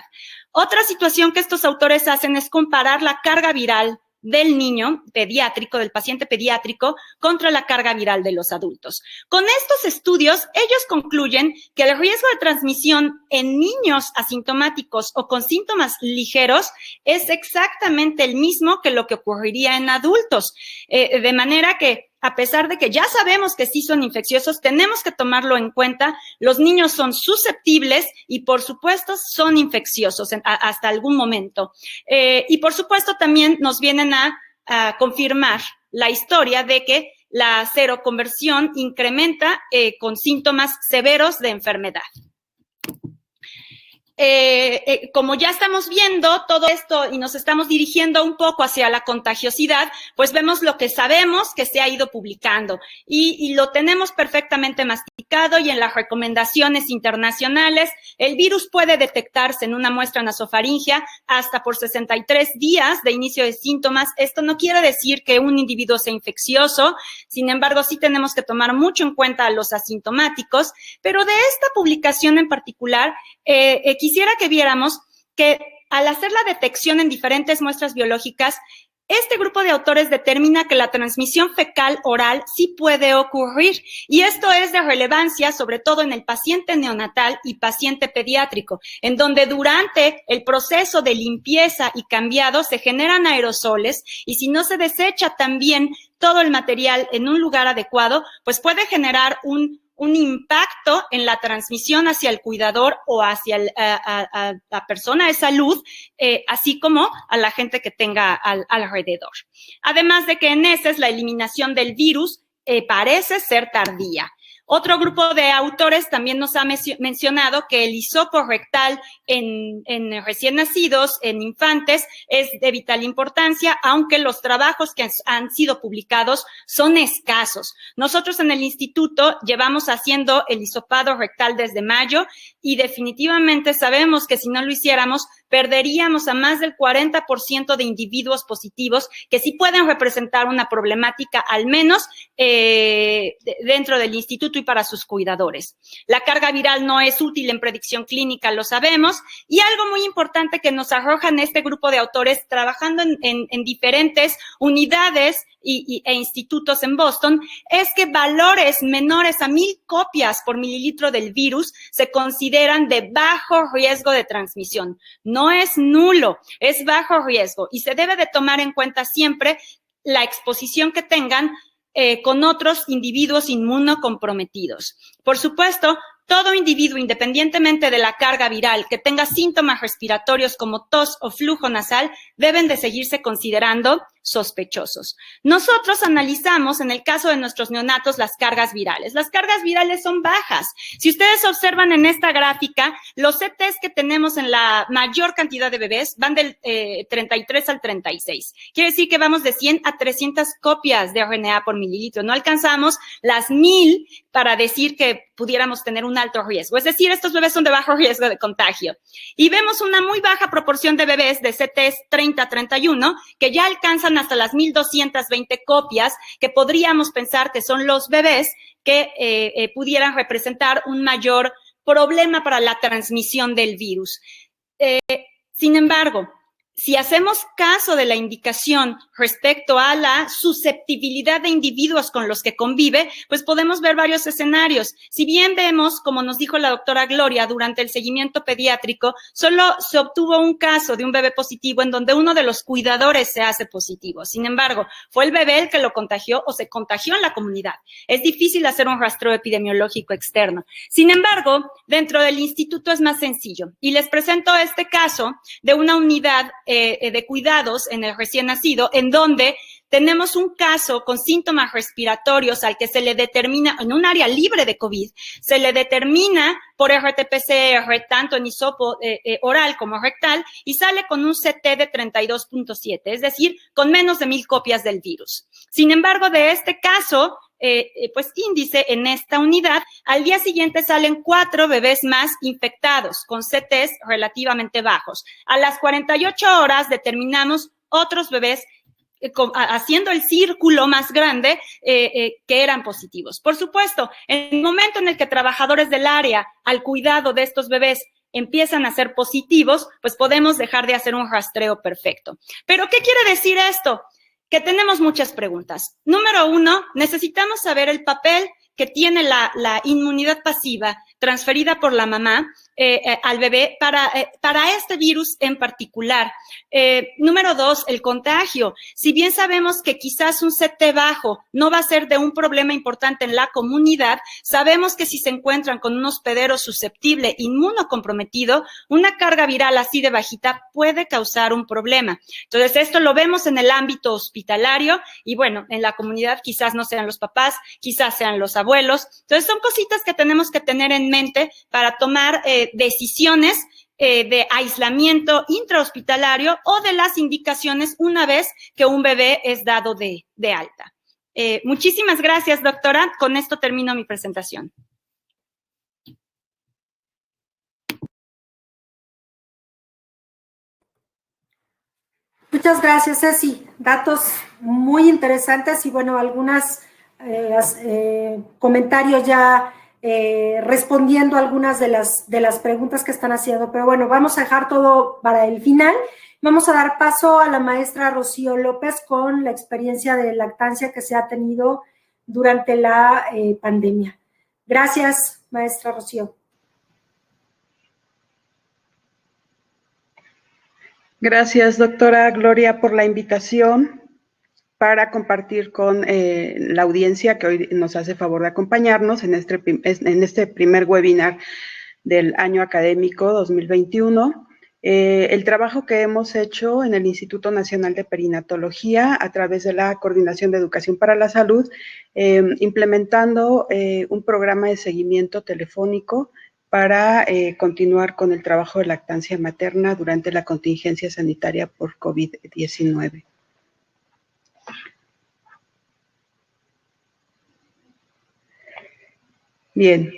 Otra situación que estos autores hacen es comparar la carga viral del niño pediátrico, del paciente pediátrico, contra la carga viral de los adultos. Con estos estudios, ellos concluyen que el riesgo de transmisión en niños asintomáticos o con síntomas ligeros es exactamente el mismo que lo que ocurriría en adultos. De manera que, a pesar de que ya sabemos que sí son infecciosos, tenemos que tomarlo en cuenta. Los niños son susceptibles y, por supuesto, son infecciosos hasta algún momento. Y, por supuesto, también nos vienen a confirmar la historia de que la seroconversión incrementa con síntomas severos de enfermedad. Como ya estamos viendo todo esto y nos estamos dirigiendo un poco hacia la contagiosidad, pues vemos lo que sabemos que se ha ido publicando y lo tenemos perfectamente masticado, y en las recomendaciones internacionales el virus puede detectarse en una muestra nasofaringea hasta por 63 días de inicio de síntomas. Esto no quiere decir que un individuo sea infeccioso, sin embargo sí tenemos que tomar mucho en cuenta a los asintomáticos, pero de esta publicación en particular quisiera que viéramos que al hacer la detección en diferentes muestras biológicas, este grupo de autores determina que la transmisión fecal oral sí puede ocurrir, y esto es de relevancia sobre todo en el paciente neonatal y paciente pediátrico, en donde durante el proceso de limpieza y cambiado se generan aerosoles, y si no se desecha también todo el material en un lugar adecuado, pues puede generar un impacto en la transmisión hacia el cuidador o hacia la persona de salud, así como a la gente que tenga alrededor. Además de que en heces la eliminación del virus parece ser tardía. Otro grupo de autores también nos ha mencionado que el hisopo rectal en recién nacidos, en infantes, es de vital importancia, aunque los trabajos que han sido publicados son escasos. Nosotros en el instituto llevamos haciendo el hisopado rectal desde mayo y definitivamente sabemos que si no lo hiciéramos, perderíamos a más del 40% de individuos positivos que sí pueden representar una problemática, al menos dentro del instituto y para sus cuidadores. La carga viral no es útil en predicción clínica, lo sabemos, y algo muy importante que nos arrojan este grupo de autores trabajando en diferentes unidades e institutos en Boston, es que valores menores a 1000 copias por mililitro del virus se consideran de bajo riesgo de transmisión. No es nulo, es bajo riesgo, y se debe de tomar en cuenta siempre la exposición que tengan con otros individuos inmunocomprometidos. Por supuesto, todo individuo, independientemente de la carga viral, que tenga síntomas respiratorios como tos o flujo nasal, deben de seguirse considerando sospechosos. Nosotros analizamos, en el caso de nuestros neonatos, las cargas virales. Las cargas virales son bajas. Si ustedes observan en esta gráfica, los CTs que tenemos en la mayor cantidad de bebés van del 33 al 36. Quiere decir que vamos de 100 a 300 copias de RNA por mililitro. No alcanzamos las 1000 para decir que pudiéramos tener un alto riesgo. Es decir, estos bebés son de bajo riesgo de contagio. Y vemos una muy baja proporción de bebés de CTs 30-31 que ya alcanzan hasta las 1220 copias, que podríamos pensar que son los bebés que pudieran representar un mayor problema para la transmisión del virus. Sin embargo, si hacemos caso de la indicación respecto a la susceptibilidad de individuos con los que convive, pues podemos ver varios escenarios. Si bien vemos, como nos dijo la doctora Gloria, durante el seguimiento pediátrico, solo se obtuvo un caso de un bebé positivo en donde uno de los cuidadores se hace positivo. Sin embargo, fue el bebé el que lo contagió o se contagió en la comunidad. Es difícil hacer un rastreo epidemiológico externo. Sin embargo, dentro del instituto es más sencillo. Y les presento este caso de una unidad de cuidados en el recién nacido, en donde tenemos un caso con síntomas respiratorios al que se le determina, en un área libre de COVID, se le determina por RT-PCR, tanto en hisopo oral como rectal, y sale con un CT de 32.7, es decir, con menos de 1000 copias del virus. Sin embargo, de este caso, pues índice en esta unidad, al día siguiente salen 4 bebés más infectados con CTs relativamente bajos. A las 48 horas determinamos otros bebés haciendo el círculo más grande que eran positivos. Por supuesto, en el momento en el que trabajadores del área al cuidado de estos bebés empiezan a ser positivos, pues podemos dejar de hacer un rastreo perfecto. ¿Pero qué quiere decir esto? Que tenemos muchas preguntas. Número 1, necesitamos saber el papel que tiene la inmunidad pasiva transferida por la mamá al bebé para este virus en particular. Número 2, el contagio. Si bien sabemos que quizás un CT bajo no va a ser de un problema importante en la comunidad, sabemos que si se encuentran con un hospedero susceptible, inmunocomprometido, una carga viral así de bajita puede causar un problema. Entonces, esto lo vemos en el ámbito hospitalario y, bueno, en la comunidad quizás no sean los papás, quizás sean los abuelos. Entonces, son cositas que tenemos que tener en mente para tomar decisiones de aislamiento intrahospitalario o de las indicaciones una vez que un bebé es dado de alta. Muchísimas gracias, doctora. Con esto termino mi presentación. Muchas gracias, Ceci. Datos muy interesantes y, bueno, algunos comentarios ya respondiendo algunas de las preguntas que están haciendo. Pero bueno, vamos a dejar todo para el final. Vamos a dar paso a la maestra Rocío López con la experiencia de lactancia que se ha tenido durante la pandemia. Gracias, maestra Rocío. Gracias, doctora Gloria, por la invitación para compartir con la audiencia que hoy nos hace favor de acompañarnos en este primer webinar del año académico 2021. El trabajo que hemos hecho en el Instituto Nacional de Perinatología a través de la Coordinación de Educación para la Salud, implementando un programa de seguimiento telefónico para continuar con el trabajo de lactancia materna durante la contingencia sanitaria por COVID-19. Bien,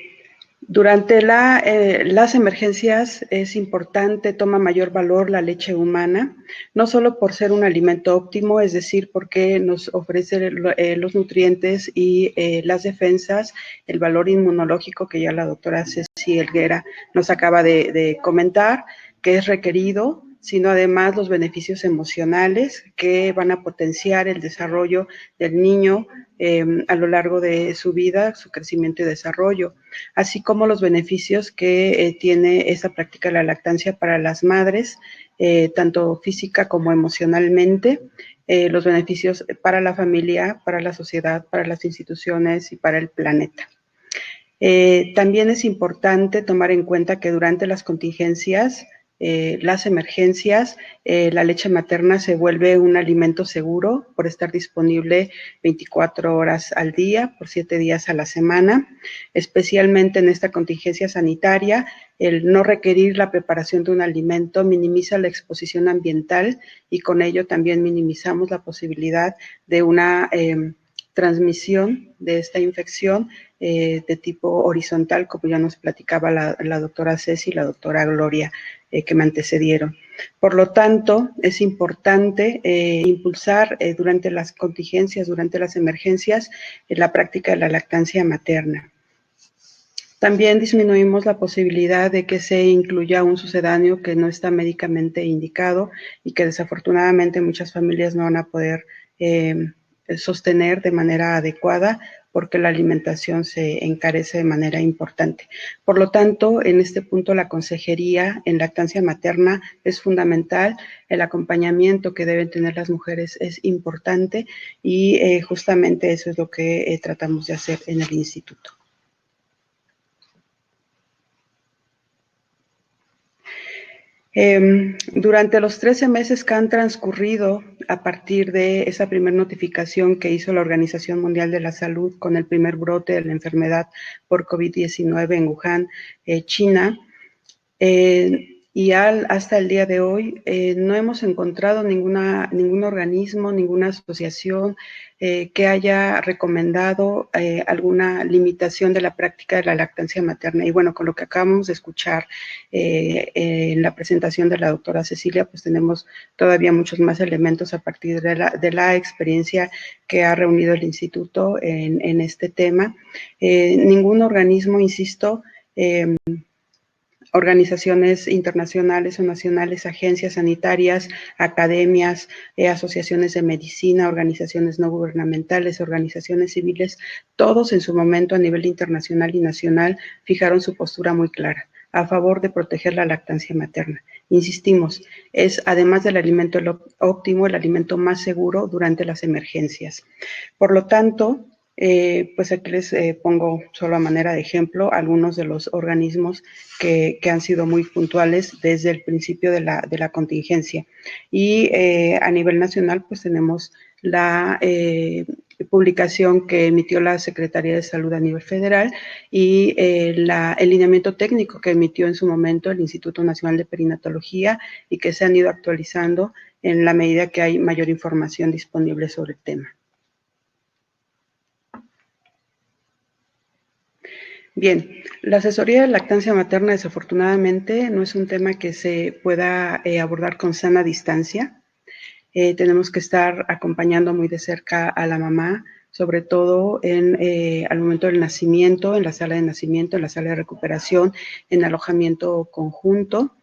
durante las emergencias es importante, toma mayor valor la leche humana, no solo por ser un alimento óptimo, es decir, porque nos ofrece los nutrientes y las defensas, el valor inmunológico que ya la doctora Ceci Helguera nos acaba de comentar, que es requerido, sino además los beneficios emocionales que van a potenciar el desarrollo del niño a lo largo de su vida, su crecimiento y desarrollo, así como los beneficios que tiene esa práctica de la lactancia para las madres, tanto física como emocionalmente, los beneficios para la familia, para la sociedad, para las instituciones y para el planeta. También es importante tomar en cuenta que durante las contingencias, las emergencias, la leche materna se vuelve un alimento seguro por estar disponible 24 horas al día, por 7 días a la semana, especialmente en esta contingencia sanitaria. El no requerir la preparación de un alimento minimiza la exposición ambiental y con ello también minimizamos la posibilidad de una transmisión de esta infección de tipo horizontal, como ya nos platicaba la doctora Ceci y la doctora Gloria, que me antecedieron. Por lo tanto, es importante impulsar durante las contingencias, durante las emergencias, la práctica de la lactancia materna. También disminuimos la posibilidad de que se incluya un sucedáneo que no está médicamente indicado y que desafortunadamente muchas familias no van a poder sostener de manera adecuada porque la alimentación se encarece de manera importante. Por lo tanto, en este punto la consejería en lactancia materna es fundamental, el acompañamiento que deben tener las mujeres es importante y justamente eso es lo que tratamos de hacer en el instituto. Durante los 13 meses que han transcurrido a partir de esa primera notificación que hizo la Organización Mundial de la Salud con el primer brote de la enfermedad por COVID-19 en Wuhan, China, y hasta el día de hoy no hemos encontrado ningún organismo, ninguna asociación que haya recomendado alguna limitación de la práctica de la lactancia materna. Y bueno, con lo que acabamos de escuchar en la presentación de la doctora Cecilia, pues tenemos todavía muchos más elementos a partir de la experiencia que ha reunido el instituto en este tema. Ningún organismo, insisto, organizaciones internacionales o nacionales, agencias sanitarias, academias, asociaciones de medicina, organizaciones no gubernamentales, organizaciones civiles, todos en su momento a nivel internacional y nacional fijaron su postura muy clara a favor de proteger la lactancia materna. Insistimos, es además del alimento óptimo, el alimento más seguro durante las emergencias. Por lo tanto, pues aquí les pongo solo a manera de ejemplo algunos de los organismos que han sido muy puntuales desde el principio de la contingencia. Y a nivel nacional, pues tenemos la publicación que emitió la Secretaría de Salud a nivel federal y el lineamiento técnico que emitió en su momento el Instituto Nacional de Perinatología y que se han ido actualizando en la medida que hay mayor información disponible sobre el tema. Bien, la asesoría de lactancia materna desafortunadamente no es un tema que se pueda abordar con sana distancia. Tenemos que estar acompañando muy de cerca a la mamá, sobre todo al momento del nacimiento, en la sala de nacimiento, en la sala de recuperación, en alojamiento conjunto.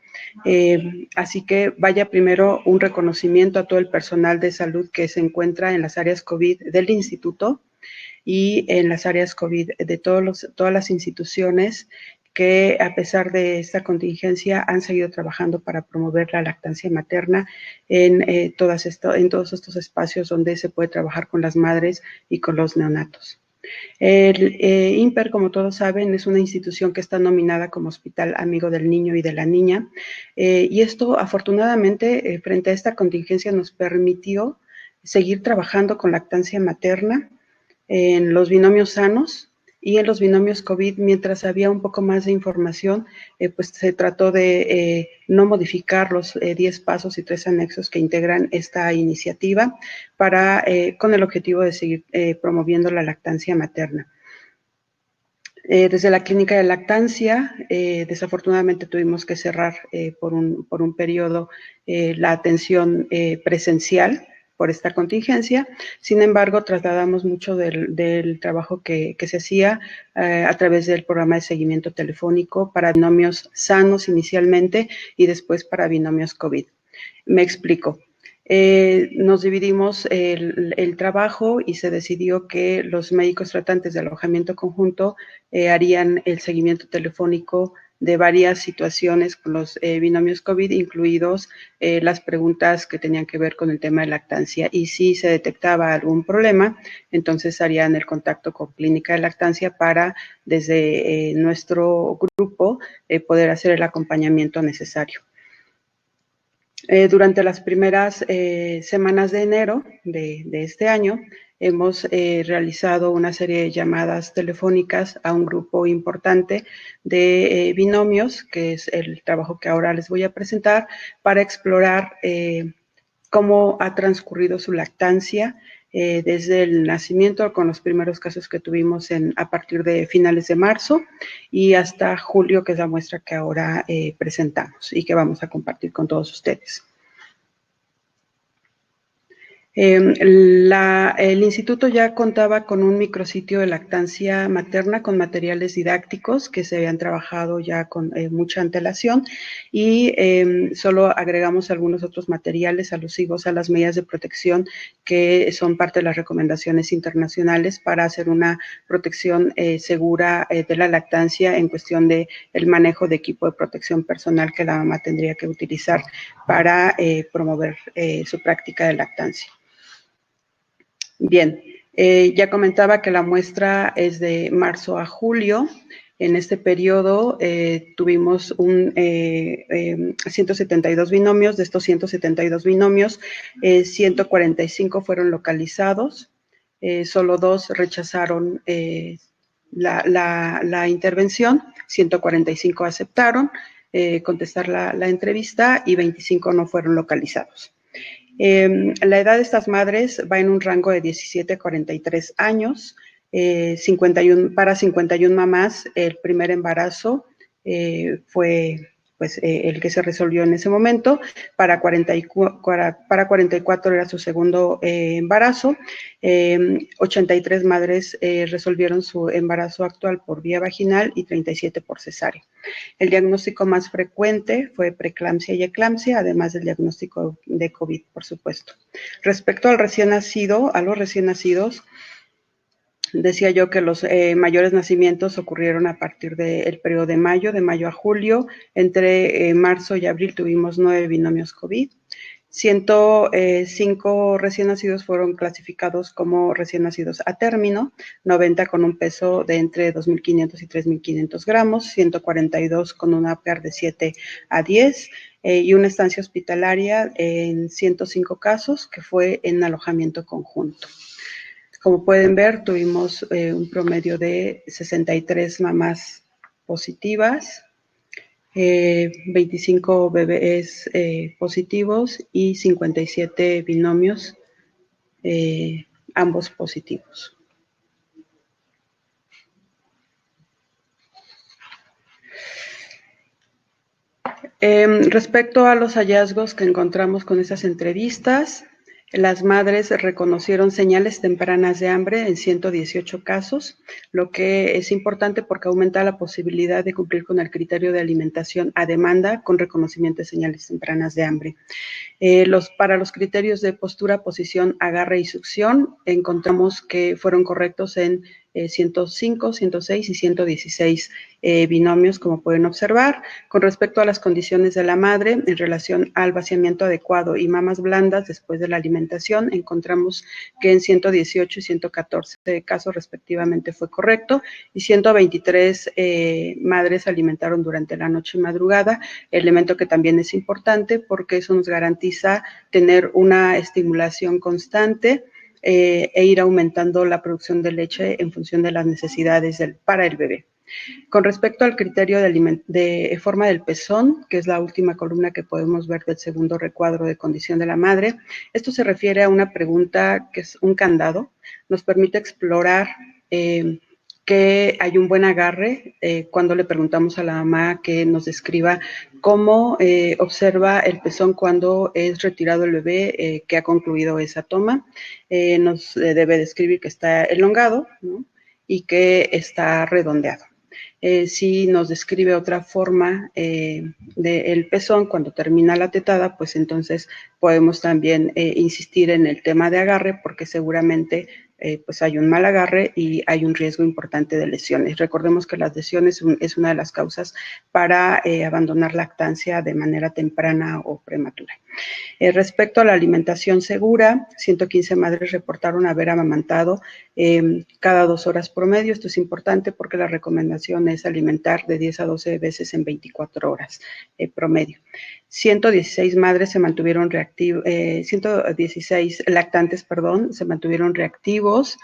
Así que vaya primero un reconocimiento a todo el personal de salud que se encuentra en las áreas COVID del instituto y en las áreas COVID de todas las instituciones que a pesar de esta contingencia han seguido trabajando para promover la lactancia materna en todos estos espacios donde se puede trabajar con las madres y con los neonatos. El INPER, como todos saben, es una institución que está nominada como Hospital Amigo del Niño y de la Niña, y esto afortunadamente frente a esta contingencia nos permitió seguir trabajando con lactancia materna en los binomios sanos y en los binomios COVID, mientras había un poco más de información, pues se trató de no modificar los 10 pasos y 3 anexos que integran esta iniciativa con el objetivo de seguir promoviendo la lactancia materna. Desde la clínica de lactancia, desafortunadamente tuvimos que cerrar por un periodo la atención presencial por esta contingencia. Sin embargo, trasladamos mucho del trabajo que se hacía a través del programa de seguimiento telefónico para binomios sanos inicialmente y después para binomios COVID. Me explico. Nos dividimos el trabajo y se decidió que los médicos tratantes de alojamiento conjunto harían el seguimiento telefónico de varias situaciones con los binomios COVID, incluidos las preguntas que tenían que ver con el tema de lactancia. Y si se detectaba algún problema, entonces harían el contacto con clínica de lactancia para, desde nuestro grupo, poder hacer el acompañamiento necesario. Durante las primeras semanas de enero de este año, hemos realizado una serie de llamadas telefónicas a un grupo importante de binomios, que es el trabajo que ahora les voy a presentar, para explorar cómo ha transcurrido su lactancia desde el nacimiento, con los primeros casos que tuvimos a partir de finales de marzo y hasta julio, que es la muestra que ahora presentamos y que vamos a compartir con todos ustedes. El instituto ya contaba con un micrositio de lactancia materna con materiales didácticos que se habían trabajado ya con mucha antelación y solo agregamos algunos otros materiales alusivos a las medidas de protección que son parte de las recomendaciones internacionales para hacer una protección segura de la lactancia en cuestión de el manejo de equipo de protección personal que la mamá tendría que utilizar para promover su práctica de lactancia. Bien, ya comentaba que la muestra es de marzo a julio. En este periodo tuvimos 172 binomios. De estos 172 binomios, 145 fueron localizados. Solo 2 rechazaron la intervención, 145 aceptaron contestar la entrevista y 25 no fueron localizados. La edad de estas madres va en un rango de 17 a 43 años. 51 mamás, el primer embarazo fue pues, el que se resolvió en ese momento. Para 44 era su segundo embarazo. 83 madres resolvieron su embarazo actual por vía vaginal y 37 por cesárea. El diagnóstico más frecuente fue preeclampsia y eclampsia, además del diagnóstico de COVID, por supuesto. Respecto al recién nacido, a los recién nacidos, decía yo que los mayores nacimientos ocurrieron a partir del periodo de mayo a julio. Entre marzo y abril tuvimos 9 binomios COVID. 105 recién nacidos fueron clasificados como recién nacidos a término, 90 con un peso de entre 2.500 y 3.500 gramos, 142 con una APGAR de 7 a 10 y una estancia hospitalaria en 105 casos que fue en alojamiento conjunto. Como pueden ver, tuvimos un promedio de 63 mamás positivas, 25 bebés positivos y 57 binomios, ambos positivos. Respecto a los hallazgos que encontramos con esas entrevistas, las madres reconocieron señales tempranas de hambre en 118 casos, lo que es importante porque aumenta la posibilidad de cumplir con el criterio de alimentación a demanda con reconocimiento de señales tempranas de hambre. Para los criterios de postura, posición, agarre y succión, encontramos que fueron correctos en 105, 106 y 116 binomios, como pueden observar. Con respecto a las condiciones de la madre, en relación al vaciamiento adecuado y mamas blandas después de la alimentación, encontramos que en 118 y 114 casos respectivamente fue correcto, y 123 madres alimentaron durante la noche y madrugada, elemento que también es importante porque eso nos garantiza tener una estimulación constante e ir aumentando la producción de leche en función de las necesidades para el bebé. Con respecto al criterio de forma del pezón, que es la última columna que podemos ver del segundo recuadro de condición de la madre, esto se refiere a una pregunta que es un candado, nos permite explorar que hay un buen agarre cuando le preguntamos a la mamá que nos describa cómo observa el pezón cuando es retirado el bebé que ha concluido esa toma. Nos debe describir que está elongado, ¿no? Y que está redondeado. Si nos describe otra forma del pezón cuando termina la tetada, pues entonces podemos también insistir en el tema de agarre porque seguramente pues hay un mal agarre y hay un riesgo importante de lesiones. Recordemos que las lesiones es una de las causas para abandonar lactancia de manera temprana o prematura. Respecto a la alimentación segura, 115 madres reportaron haber amamantado cada 2 horas promedio. Esto es importante porque la recomendación es alimentar de 10 a 12 veces en 24 horas promedio. 116 madres se mantuvieron 116 lactantes, perdón, se mantuvieron reactivos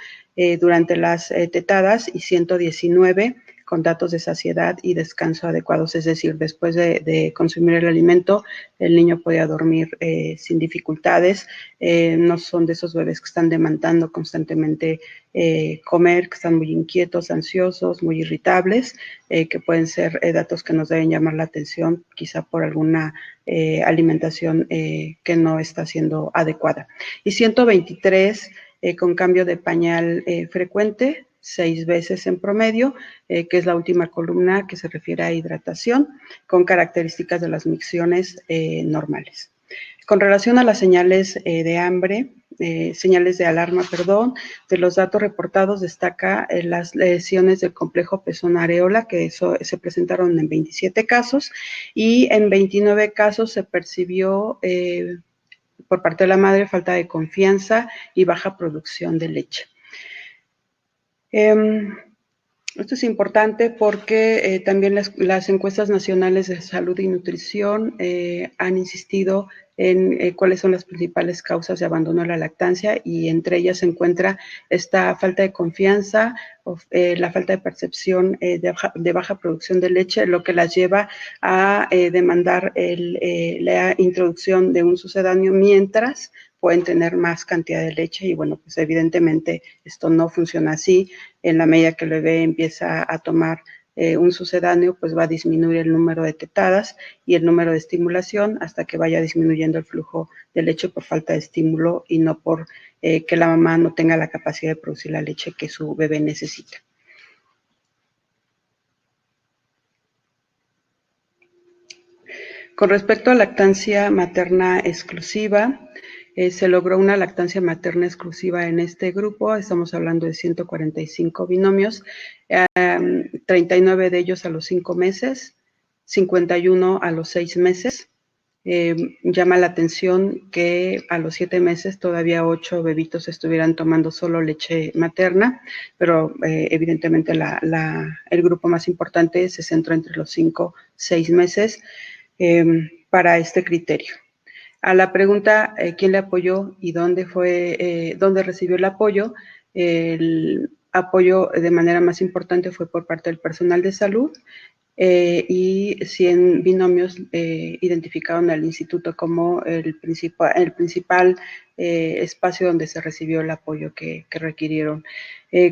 durante las tetadas y 119 con datos de saciedad y descanso adecuados, es decir, después de consumir el alimento, el niño podía dormir sin dificultades. No son de esos bebés que están demandando constantemente comer, que están muy inquietos, ansiosos, muy irritables, que pueden ser datos que nos deben llamar la atención, quizá por alguna alimentación que no está siendo adecuada. Y 123 con cambio de pañal frecuente, 6 veces en promedio, que es la última columna que se refiere a hidratación, con características de las micciones normales. Con relación a las señales de hambre, señales de alarma, perdón, de los datos reportados destaca las lesiones del complejo pezón-areola, que eso se presentaron en 27 casos, y en 29 casos se percibió por parte de la madre falta de confianza y baja producción de leche. Esto es importante porque también las encuestas nacionales de salud y nutrición han insistido en cuáles son las principales causas de abandono de la lactancia, y entre ellas se encuentra esta falta de confianza, la falta de percepción de baja producción de leche, lo que las lleva a demandar la introducción de un sucedáneo mientras pueden tener más cantidad de leche, y bueno, pues evidentemente esto no funciona así. En la medida que el bebé empieza a tomar un sucedáneo, pues va a disminuir el número de tetadas y el número de estimulación hasta que vaya disminuyendo el flujo de leche por falta de estímulo y no por que la mamá no tenga la capacidad de producir la leche que su bebé necesita. Con respecto a lactancia materna exclusiva, se logró una lactancia materna exclusiva en este grupo. Estamos hablando de 145 binomios, 39 de ellos a los 5 meses, 51 a los 6 meses. Llama la atención que a los 7 meses todavía 8 bebitos estuvieran tomando solo leche materna, pero evidentemente el grupo más importante se centró entre los 5 y 6 meses para este criterio. A la pregunta ¿quién le apoyó y dónde recibió el apoyo? El apoyo de manera más importante fue por parte del personal de salud, y 100 binomios identificaron al instituto como el principal espacio donde se recibió el apoyo que requirieron.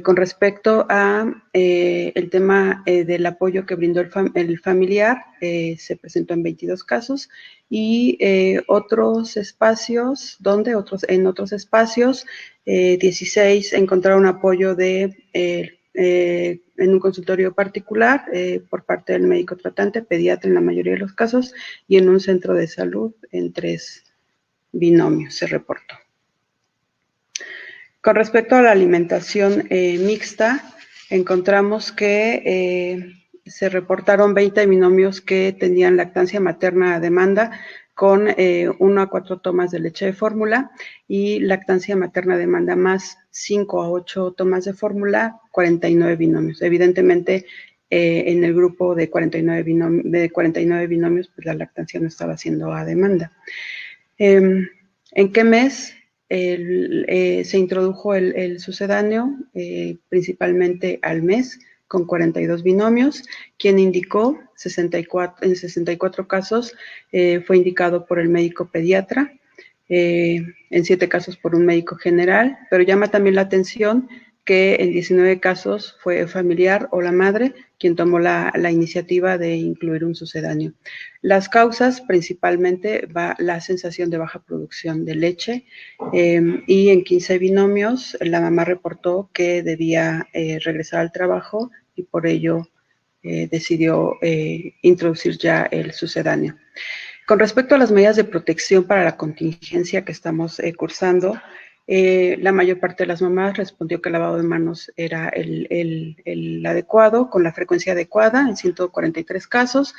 Con respecto a el tema del apoyo que brindó el familiar, se presentó en 22 casos, y otros espacios, en otros espacios, 16 encontraron apoyo en un consultorio particular por parte del médico tratante, pediatra en la mayoría de los casos, y en un centro de salud en 3 binomios se reportó. Con respecto a la alimentación mixta, encontramos que se reportaron 20 binomios que tenían lactancia materna a demanda con 1 a 4 tomas de leche de fórmula, y lactancia materna a demanda más 5 a 8 tomas de fórmula, 49 binomios. Evidentemente, en el grupo de 49 binomios, pues la lactancia no estaba siendo a demanda. ¿En qué mes se introdujo el sucedáneo? Principalmente al mes, con 42 binomios. Quien indicó en 64 casos fue indicado por el médico pediatra, en 7 casos por un médico general, pero llama también la atención que en 19 casos fue familiar o la madre quien tomó la iniciativa de incluir un sucedáneo. Las causas, principalmente, la sensación de baja producción de leche, y en 15 binomios la mamá reportó que debía regresar al trabajo y por ello decidió introducir ya el sucedáneo. Con respecto a las medidas de protección para la contingencia que estamos cursando, la mayor parte de las mamás respondió que el lavado de manos era el adecuado, con la frecuencia adecuada, en 143 casos.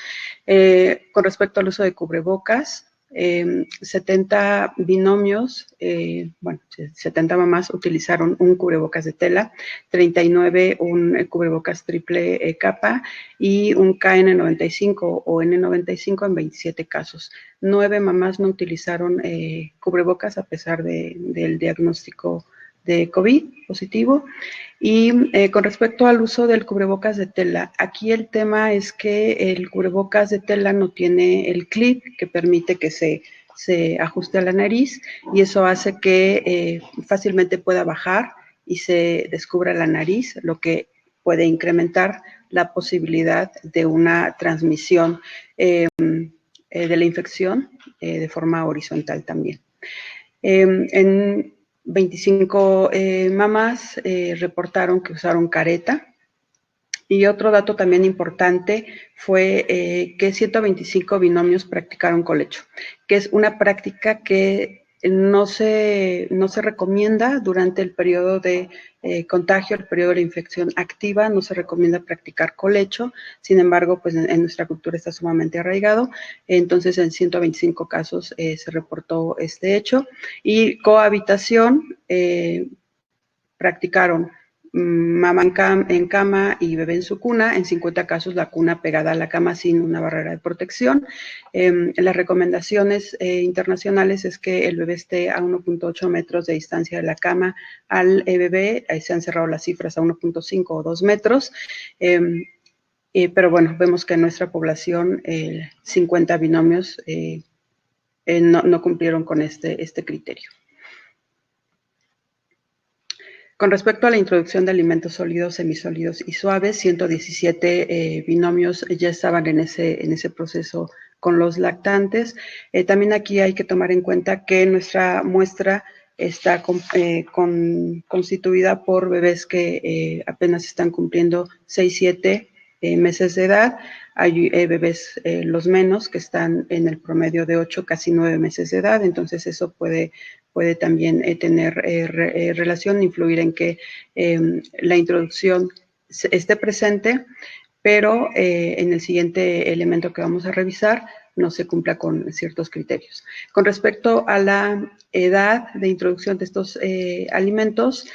Con respecto al uso de cubrebocas, 70 binomios, 70 mamás utilizaron un cubrebocas de tela, 39 un cubrebocas triple capa y un KN95 o N95 en 27 casos. 9 mamás no utilizaron cubrebocas a pesar del diagnóstico de COVID positivo. Y con respecto al uso del cubrebocas de tela, aquí el tema es que el cubrebocas de tela no tiene el clip que permite que se ajuste a la nariz, y eso hace que fácilmente pueda bajar y se descubra la nariz, lo que puede incrementar la posibilidad de una transmisión de la infección de forma horizontal también. En 25 mamás reportaron que usaron careta. Y otro dato también importante fue que 125 binomios practicaron colecho, que es una práctica que no se recomienda durante el periodo de contagio, el periodo de infección activa, no se recomienda practicar colecho. Sin embargo, pues en nuestra cultura está sumamente arraigado. Entonces, en 125 casos se reportó este hecho. Y cohabitación, practicaron mamá en cama y bebé en su cuna, en 50 casos la cuna pegada a la cama sin una barrera de protección. Las recomendaciones internacionales es que el bebé esté a 1.8 metros de distancia de la cama al bebé, ahí se han cerrado las cifras a 1.5 o 2 metros, pero bueno, vemos que en nuestra población 50 binomios no cumplieron con este criterio. Con respecto a la introducción de alimentos sólidos, semisólidos y suaves, 117 binomios ya estaban en ese proceso con los lactantes. También aquí hay que tomar en cuenta que nuestra muestra está constituida por bebés que apenas están cumpliendo 6-7 meses de edad. Hay bebés, los menos, que están en el promedio de 8, casi 9 meses de edad. Entonces eso puede también tener relación, influir en que la introducción esté presente, pero en el siguiente elemento que vamos a revisar no se cumpla con ciertos criterios. Con respecto a la edad de introducción de estos alimentos,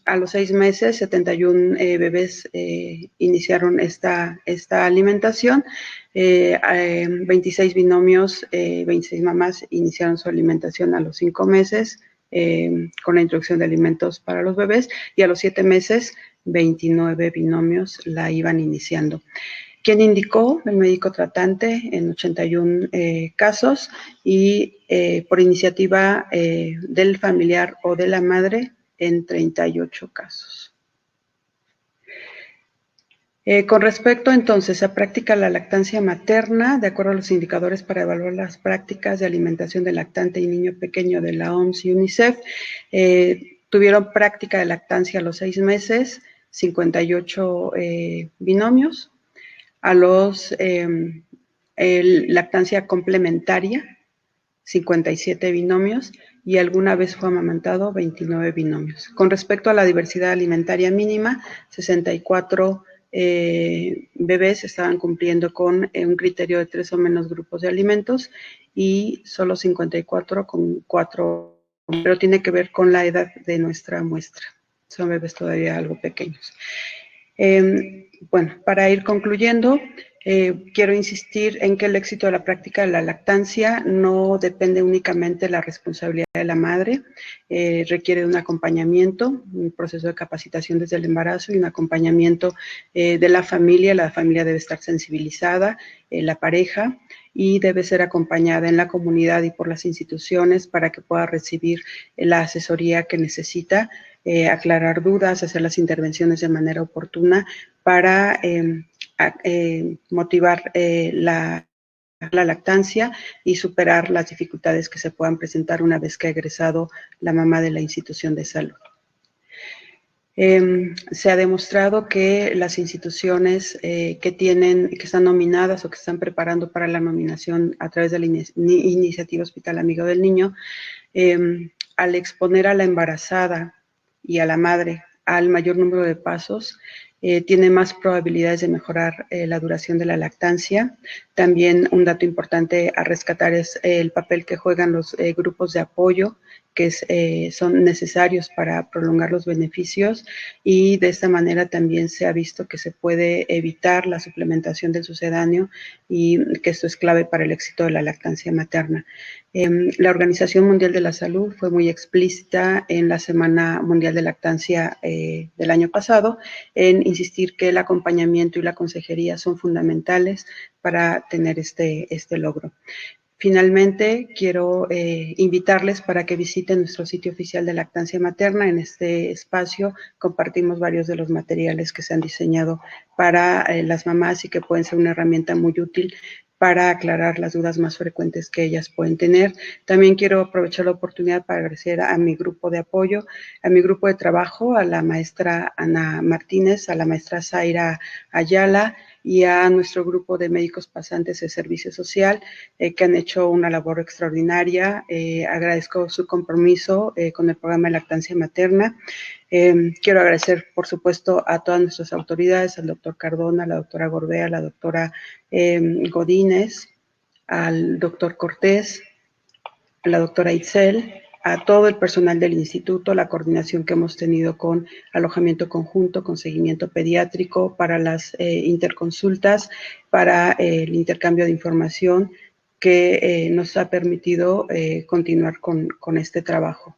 a los 6 meses, 71 bebés iniciaron esta alimentación. 26 binomios, 26 mamás iniciaron su alimentación a los 5 meses con la introducción de alimentos para los bebés, y a los 7 meses 29 binomios la iban iniciando. ¿Quién indicó? El médico tratante en 81 casos, y por iniciativa del familiar o de la madre en 38 casos. Con respecto entonces a práctica la lactancia materna, de acuerdo a los indicadores para evaluar las prácticas de alimentación de lactante y niño pequeño de la OMS y UNICEF, tuvieron práctica de lactancia a los 6 meses, 58 binomios, a los lactancia complementaria, 57 binomios, y alguna vez fue amamantado, 29 binomios. Con respecto a la diversidad alimentaria mínima, 64 bebés estaban cumpliendo con un criterio de 3 o menos grupos de alimentos, y solo 54 con 4, pero tiene que ver con la edad de nuestra muestra. Son bebés todavía algo pequeños. Bueno, para ir concluyendo, quiero insistir en que el éxito de la práctica de la lactancia no depende únicamente de la responsabilidad de la madre, requiere de un acompañamiento, un proceso de capacitación desde el embarazo y un acompañamiento de la familia. La familia debe estar sensibilizada, la pareja, y debe ser acompañada en la comunidad y por las instituciones para que pueda recibir la asesoría que necesita, aclarar dudas, hacer las intervenciones de manera oportuna para motivar la lactancia y superar las dificultades que se puedan presentar una vez que ha egresado la mamá de la institución de salud. Se ha demostrado que las instituciones que están nominadas o que están preparando para la nominación a través de la iniciativa Hospital Amigo del Niño, al exponer a la embarazada y a la madre al mayor número de pasos, tiene más probabilidades de mejorar la duración de la lactancia. También un dato importante a rescatar es el papel que juegan los grupos de apoyo que son necesarios para prolongar los beneficios, y de esta manera también se ha visto que se puede evitar la suplementación del sucedáneo y que esto es clave para el éxito de la lactancia materna. La Organización Mundial de la Salud fue muy explícita en la Semana Mundial de Lactancia del año pasado en insistir que el acompañamiento y la consejería son fundamentales para tener este logro. Finalmente, quiero invitarles para que visiten nuestro sitio oficial de lactancia materna. En este espacio compartimos varios de los materiales que se han diseñado para las mamás y que pueden ser una herramienta muy útil para aclarar las dudas más frecuentes que ellas pueden tener. También quiero aprovechar la oportunidad para agradecer a mi grupo de apoyo, a mi grupo de trabajo, a la maestra Ana Martínez, a la maestra Zaira Ayala y a nuestro grupo de médicos pasantes de servicio social que han hecho una labor extraordinaria. Agradezco su compromiso con el programa de lactancia materna. Quiero agradecer, por supuesto, a todas nuestras autoridades, al doctor Cardona, a la doctora Gorbea, a la doctora Godínez, al doctor Cortés, a la doctora Itzel, a todo el personal del instituto, la coordinación que hemos tenido con alojamiento conjunto, con seguimiento pediátrico, para las interconsultas, para el intercambio de información que nos ha permitido continuar con este trabajo.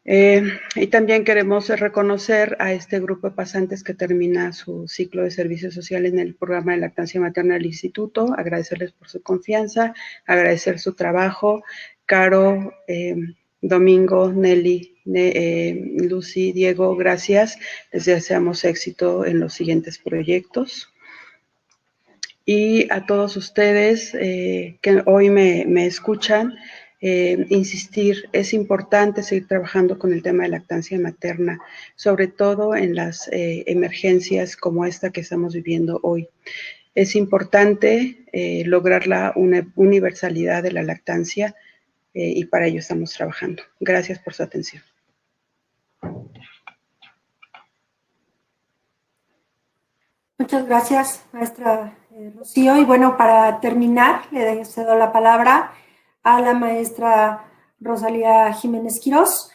Y también queremos reconocer a este grupo de pasantes que termina su ciclo de servicio social en el programa de lactancia materna del instituto, agradecerles por su confianza, agradecer su trabajo. Caro, Domingo, Nelly, Lucy, Diego, gracias. Les deseamos éxito en los siguientes proyectos. Y a todos ustedes que hoy me escuchan, insistir, es importante seguir trabajando con el tema de lactancia materna, sobre todo en las emergencias como esta que estamos viviendo hoy. Es importante lograr la universalidad de la lactancia y para ello estamos trabajando. Gracias por su atención. Muchas gracias, maestra Rocío. Y bueno, para terminar, le cedo la palabra a la maestra Rosalía Jiménez Quirós,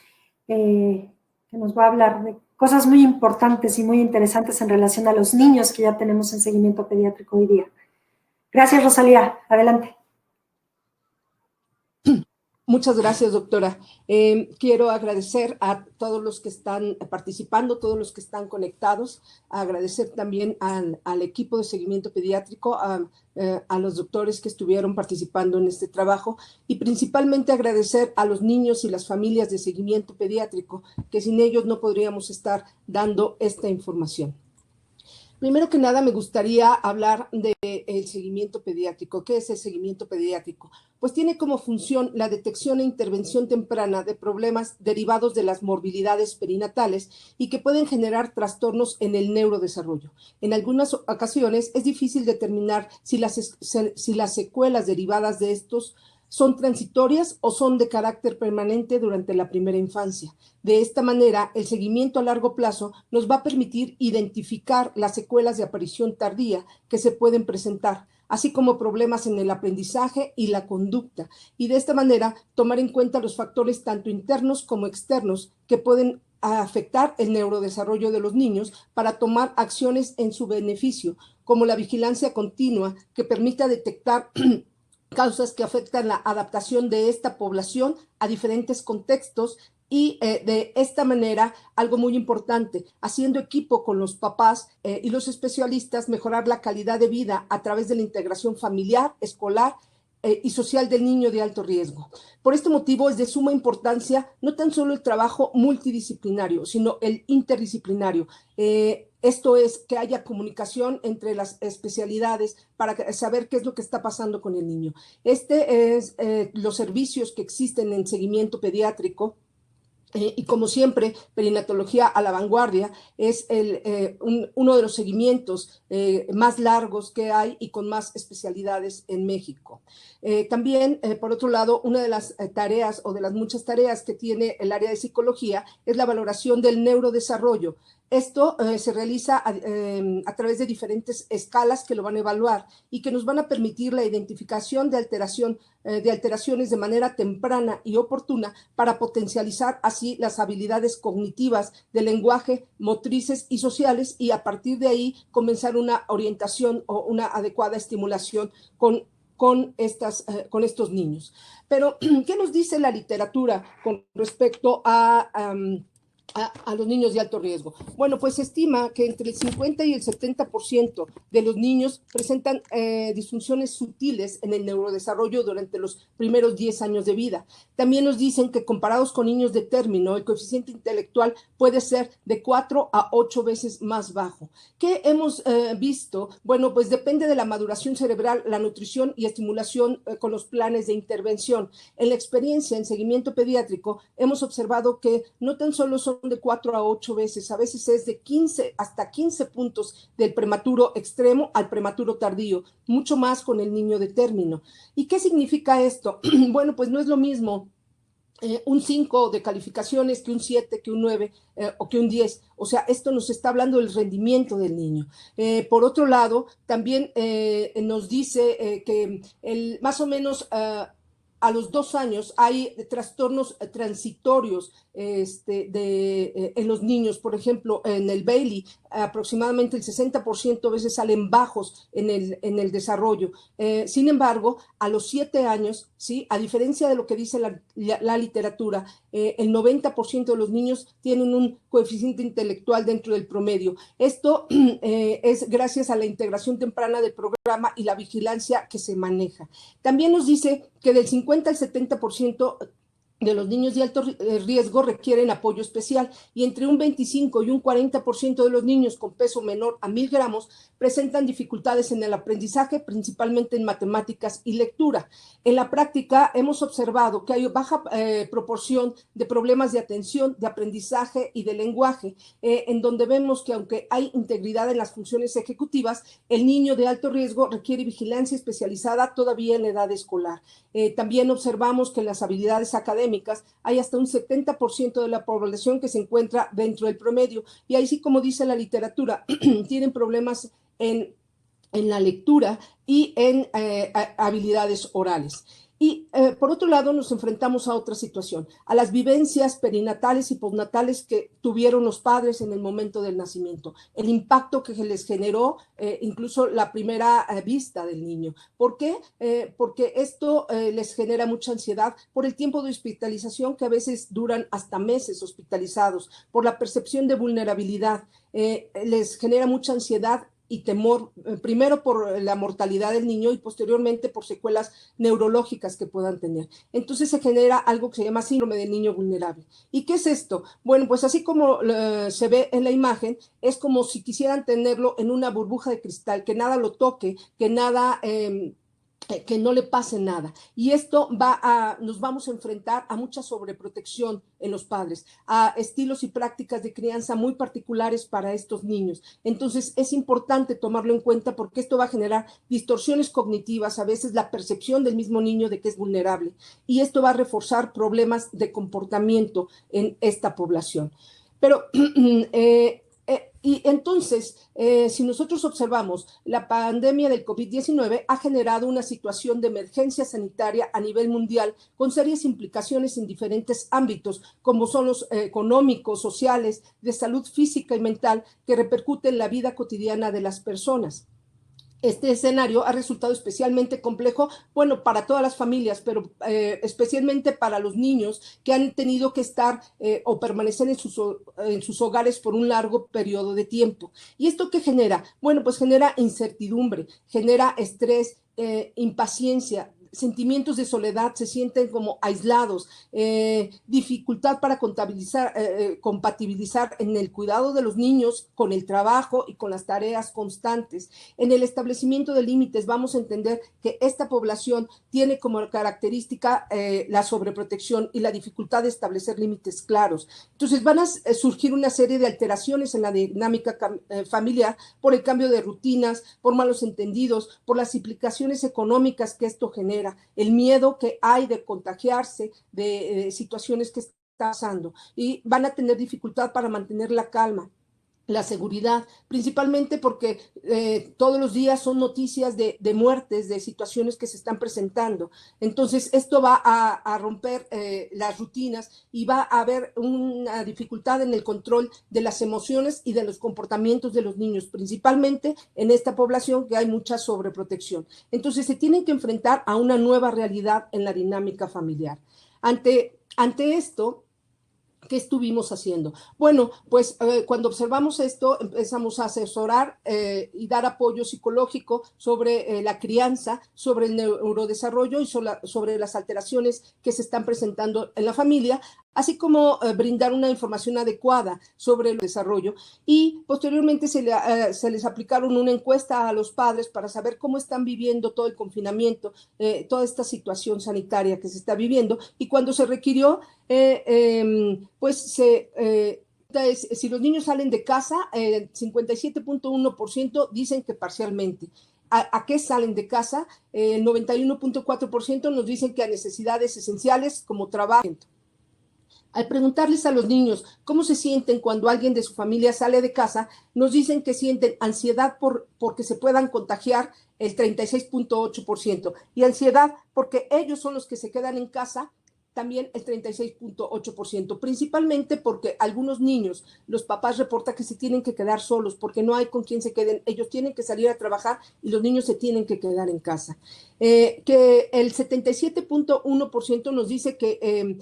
que nos va a hablar de cosas muy importantes y muy interesantes en relación a los niños que ya tenemos en seguimiento pediátrico hoy día. Gracias, Rosalía. Adelante. Muchas gracias, doctora. Quiero agradecer a todos los que están participando, todos los que están conectados, agradecer también al equipo de seguimiento pediátrico, a los doctores que estuvieron participando en este trabajo y principalmente agradecer a los niños y las familias de seguimiento pediátrico, que sin ellos no podríamos estar dando esta información. Primero que nada, me gustaría hablar del seguimiento pediátrico. ¿Qué es el seguimiento pediátrico? Pues tiene como función la detección e intervención temprana de problemas derivados de las morbilidades perinatales y que pueden generar trastornos en el neurodesarrollo. En algunas ocasiones es difícil determinar si las secuelas derivadas de estos son transitorias o son de carácter permanente durante la primera infancia. De esta manera, el seguimiento a largo plazo nos va a permitir identificar las secuelas de aparición tardía que se pueden presentar, así como problemas en el aprendizaje y la conducta, y de esta manera tomar en cuenta los factores tanto internos como externos que pueden afectar el neurodesarrollo de los niños para tomar acciones en su beneficio, como la vigilancia continua que permita detectar causas que afectan la adaptación de esta población a diferentes contextos y de esta manera, algo muy importante, haciendo equipo con los papás y los especialistas, mejorar la calidad de vida a través de la integración familiar, escolar y social del niño de alto riesgo. Por este motivo es de suma importancia no tan solo el trabajo multidisciplinario, sino el interdisciplinario. Esto es que haya comunicación entre las especialidades para saber qué es lo que está pasando con el niño. Los servicios que existen en seguimiento pediátrico. Y como siempre, perinatología a la vanguardia es uno de los seguimientos más largos que hay y con más especialidades en México. También, por otro lado, una de las tareas o de las muchas tareas que tiene el área de psicología es la valoración del neurodesarrollo. Esto se realiza a través de diferentes escalas que lo van a evaluar y que nos van a permitir la identificación de alteraciones de manera temprana y oportuna para potencializar así las habilidades cognitivas del lenguaje, motrices y sociales, y a partir de ahí comenzar una orientación o una adecuada estimulación con estos niños. Pero, ¿qué nos dice la literatura con respecto a los niños de alto riesgo? Bueno, pues se estima que entre el 50 y el 70% de los niños presentan disfunciones sutiles en el neurodesarrollo durante los primeros 10 años de vida. También nos dicen que comparados con niños de término, el coeficiente intelectual puede ser de 4 a 8 veces más bajo. ¿Qué hemos visto? Bueno, pues depende de la maduración cerebral, la nutrición y estimulación con los planes de intervención. En la experiencia en seguimiento pediátrico hemos observado que no tan solo son de 4 a 8 veces, a veces es de 15 hasta 15 puntos del prematuro extremo al prematuro tardío, mucho más con el niño de término. ¿Y qué significa esto? Bueno, pues no es lo mismo un 5 de calificaciones que un 7, que un 9 o que un 10. O sea, esto nos está hablando del rendimiento del niño. Por otro lado, también nos dice que más o menos a los 2 años hay trastornos transitorios en los niños. Por ejemplo, en el Bailey, aproximadamente el 60% a veces salen bajos en el desarrollo. Sin embargo, a los 7 años, ¿sí? A diferencia de lo que dice la literatura, el 90% de los niños tienen un coeficiente intelectual dentro del promedio. Esto es gracias a la integración temprana del programa y la vigilancia que se maneja. También nos dice que del 50 al 70% de los niños de alto riesgo requieren apoyo especial, y entre un 25 y un 40% de los niños con peso menor a 1000 gramos presentan dificultades en el aprendizaje, principalmente en matemáticas y lectura. En la práctica hemos observado que hay baja proporción de problemas de atención, de aprendizaje y de lenguaje, en donde vemos que aunque hay integridad en las funciones ejecutivas, el niño de alto riesgo requiere vigilancia especializada todavía en la edad escolar. También observamos que en las habilidades académicas hay hasta un 70% de la población que se encuentra dentro del promedio, y ahí sí, como dice la literatura, tienen problemas en la lectura y en habilidades orales. Y por otro lado nos enfrentamos a otra situación, a las vivencias perinatales y postnatales que tuvieron los padres en el momento del nacimiento, el impacto que les generó incluso la primera vista del niño. ¿Por qué? Porque esto les genera mucha ansiedad por el tiempo de hospitalización, que a veces duran hasta meses hospitalizados, por la percepción de vulnerabilidad, les genera mucha ansiedad y temor, primero por la mortalidad del niño y posteriormente por secuelas neurológicas que puedan tener. Entonces se genera algo que se llama síndrome del niño vulnerable. ¿Y qué es esto? Bueno, pues así como se ve en la imagen, es como si quisieran tenerlo en una burbuja de cristal, que nada lo toque, que nada... que no le pase nada. Y esto nos vamos a enfrentar a mucha sobreprotección en los padres, a estilos y prácticas de crianza muy particulares para estos niños. Entonces es importante tomarlo en cuenta, porque esto va a generar distorsiones cognitivas, a veces la percepción del mismo niño de que es vulnerable, y esto va a reforzar problemas de comportamiento en esta población. Pero y entonces, si nosotros observamos, la pandemia del COVID-19 ha generado una situación de emergencia sanitaria a nivel mundial con serias implicaciones en diferentes ámbitos, como son los económicos, sociales, de salud física y mental, que repercuten en la vida cotidiana de las personas. Este escenario ha resultado especialmente complejo, bueno, para todas las familias, pero especialmente para los niños que han tenido que estar o permanecer en sus hogares por un largo periodo de tiempo. ¿Y esto qué genera? Bueno, pues genera incertidumbre, genera estrés, impaciencia, sentimientos de soledad, se sienten como aislados, dificultad para compatibilizar en el cuidado de los niños con el trabajo y con las tareas constantes. En el establecimiento de límites vamos a entender que esta población tiene como característica la sobreprotección y la dificultad de establecer límites claros. Entonces van a surgir una serie de alteraciones en la dinámica familiar por el cambio de rutinas, por malos entendidos, por las implicaciones económicas que esto genera, el miedo que hay de contagiarse de situaciones que están pasando, y van a tener dificultad para mantener la calma. la seguridad, principalmente porque todos los días son noticias de muertes, de situaciones que se están presentando. Entonces, esto va a romper las rutinas y va a haber una dificultad en el control de las emociones y de los comportamientos de los niños, principalmente en esta población que hay mucha sobreprotección. Entonces, se tienen que enfrentar a una nueva realidad en la dinámica familiar. Ante esto, ¿qué estuvimos haciendo? Bueno, pues cuando observamos esto, empezamos a asesorar y dar apoyo psicológico sobre la crianza, sobre el neurodesarrollo y sobre las alteraciones que se están presentando en la familia, así como brindar una información adecuada sobre el desarrollo. Y posteriormente se les aplicaron una encuesta a los padres para saber cómo están viviendo todo el confinamiento, toda esta situación sanitaria que se está viviendo. Y cuando se requirió, pues si los niños salen de casa, 57.1% dicen que parcialmente. ¿A qué salen de casa? El 91.4% nos dicen que a necesidades esenciales como trabajo. Al preguntarles a los niños cómo se sienten cuando alguien de su familia sale de casa, nos dicen que sienten ansiedad porque se puedan contagiar, el 36.8%, y ansiedad porque ellos son los que se quedan en casa, también el 36.8%, principalmente porque algunos niños, los papás reportan que se tienen que quedar solos porque no hay con quien se queden, ellos tienen que salir a trabajar y los niños se tienen que quedar en casa. Que el 77.1% nos dice que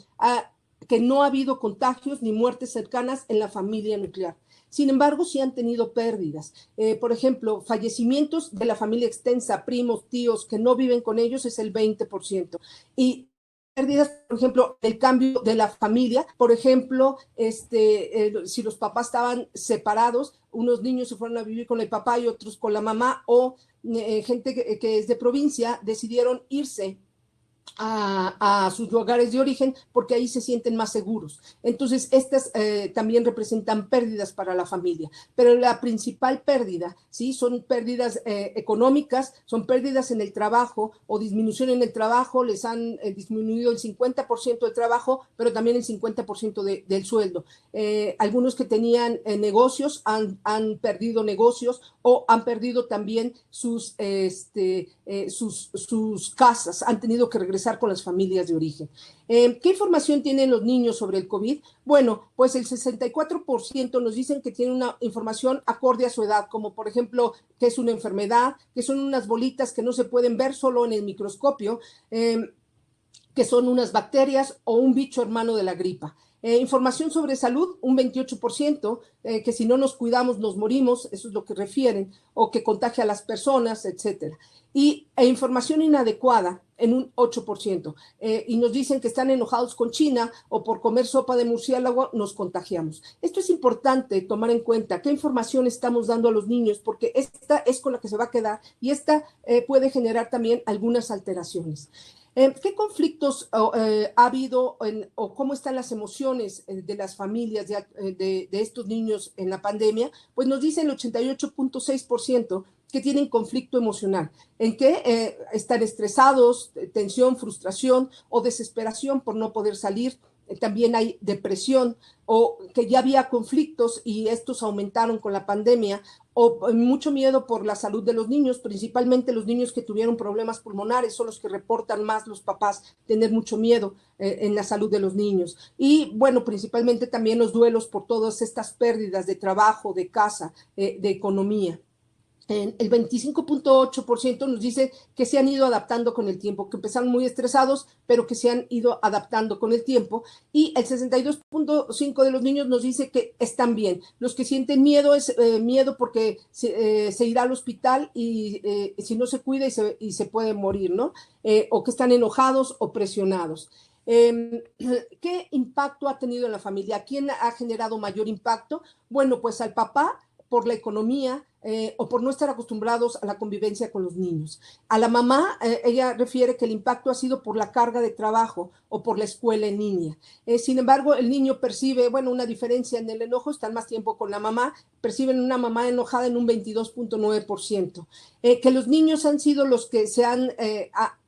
no ha habido contagios ni muertes cercanas en la familia nuclear. Sin embargo, sí han tenido pérdidas. Por ejemplo, fallecimientos de la familia extensa, primos, tíos que no viven con ellos es el 20%. Y pérdidas, por ejemplo, el cambio de la familia, por ejemplo, si los papás estaban separados, unos niños se fueron a vivir con el papá y otros con la mamá, o gente que es de provincia decidieron irse a sus lugares de origen porque ahí se sienten más seguros. Entonces, estas también representan pérdidas para la familia, pero la principal pérdida, ¿sí? Son pérdidas económicas, son pérdidas en el trabajo o disminución en el trabajo, les han disminuido el 50% del trabajo, pero también el 50% del sueldo. Algunos que tenían negocios han perdido negocios o han perdido también sus casas, han tenido que regresar con las familias de origen. ¿Qué información tienen los niños sobre el COVID? Bueno, pues el 64% nos dicen que tienen una información acorde a su edad, como por ejemplo, que es una enfermedad, que son unas bolitas que no se pueden ver solo en el microscopio, que son unas bacterias o un bicho hermano de la gripa. Información sobre salud, un 28%, que si no nos cuidamos nos morimos, eso es lo que refieren, o que contagia a las personas, etcétera. Y información inadecuada en un 8%. Y nos dicen que están enojados con China o por comer sopa de murciélago nos contagiamos. Esto es importante tomar en cuenta qué información estamos dando a los niños, porque esta es con la que se va a quedar y esta puede generar también algunas alteraciones. ¿Qué conflictos ha habido o cómo están las emociones de las familias de estos niños en la pandemia? Pues nos dice el 88.6% que tienen conflicto emocional. ¿En qué? Están estresados, tensión, frustración o desesperación por no poder salir. También hay depresión o que ya había conflictos y estos aumentaron con la pandemia, o mucho miedo por la salud de los niños, principalmente los niños que tuvieron problemas pulmonares son los que reportan más los papás tener mucho miedo en la salud de los niños. Y bueno, principalmente también los duelos por todas estas pérdidas de trabajo, de casa, de economía. El 25.8% nos dice que se han ido adaptando con el tiempo, que empezaron muy estresados, pero que se han ido adaptando con el tiempo. Y el 62.5% de los niños nos dice que están bien. Los que sienten miedo es miedo porque se irá al hospital y si no se cuida y se puede morir, ¿no? O que están enojados o presionados. ¿Qué impacto ha tenido en la familia? ¿Quién ha generado mayor impacto? Bueno, pues al papá por la economía, o por no estar acostumbrados a la convivencia con los niños. A la mamá, ella refiere que el impacto ha sido por la carga de trabajo o por la escuela en línea. Sin embargo, el niño percibe, bueno, una diferencia en el enojo, están más tiempo con la mamá, perciben una mamá enojada en un 22.9%. Que los niños han sido los que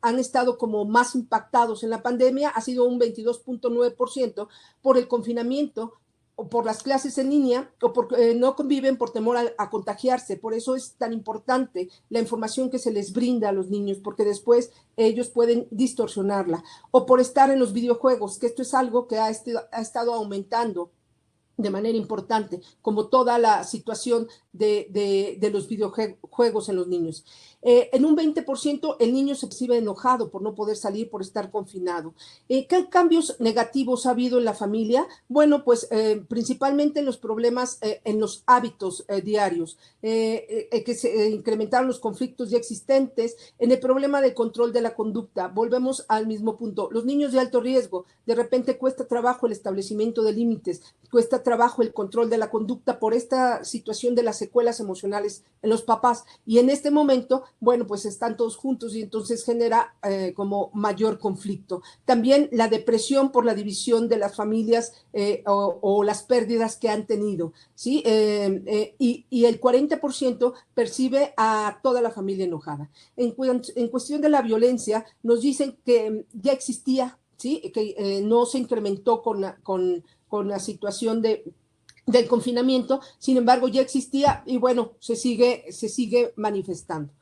han estado como más impactados en la pandemia, ha sido un 22.9% por el confinamiento, o por las clases en línea, o porque no conviven por temor a contagiarse. Por eso es tan importante la información que se les brinda a los niños, porque después ellos pueden distorsionarla, o por estar en los videojuegos, que esto es algo que ha estado aumentando de manera importante, como toda la situación de los videojuegos en los niños. En un 20% el niño se percibe enojado por no poder salir, por estar confinado. ¿Qué cambios negativos ha habido en la familia? Bueno, pues principalmente en los problemas, en los hábitos diarios, que se incrementaron los conflictos ya existentes, en el problema de control de la conducta. Volvemos al mismo punto. Los niños de alto riesgo, de repente cuesta trabajo el establecimiento de límites, cuesta trabajo el control de la conducta por esta situación de las secuelas emocionales en los papás. Y en este momento, bueno, pues están todos juntos y entonces genera como mayor conflicto. También la depresión por la división de las familias o las pérdidas que han tenido, ¿sí? Y el 40% percibe a toda la familia enojada. En cuestión de la violencia, nos dicen que ya existía, ¿sí? Que no se incrementó con la situación del confinamiento, sin embargo ya existía y bueno, se sigue manifestando.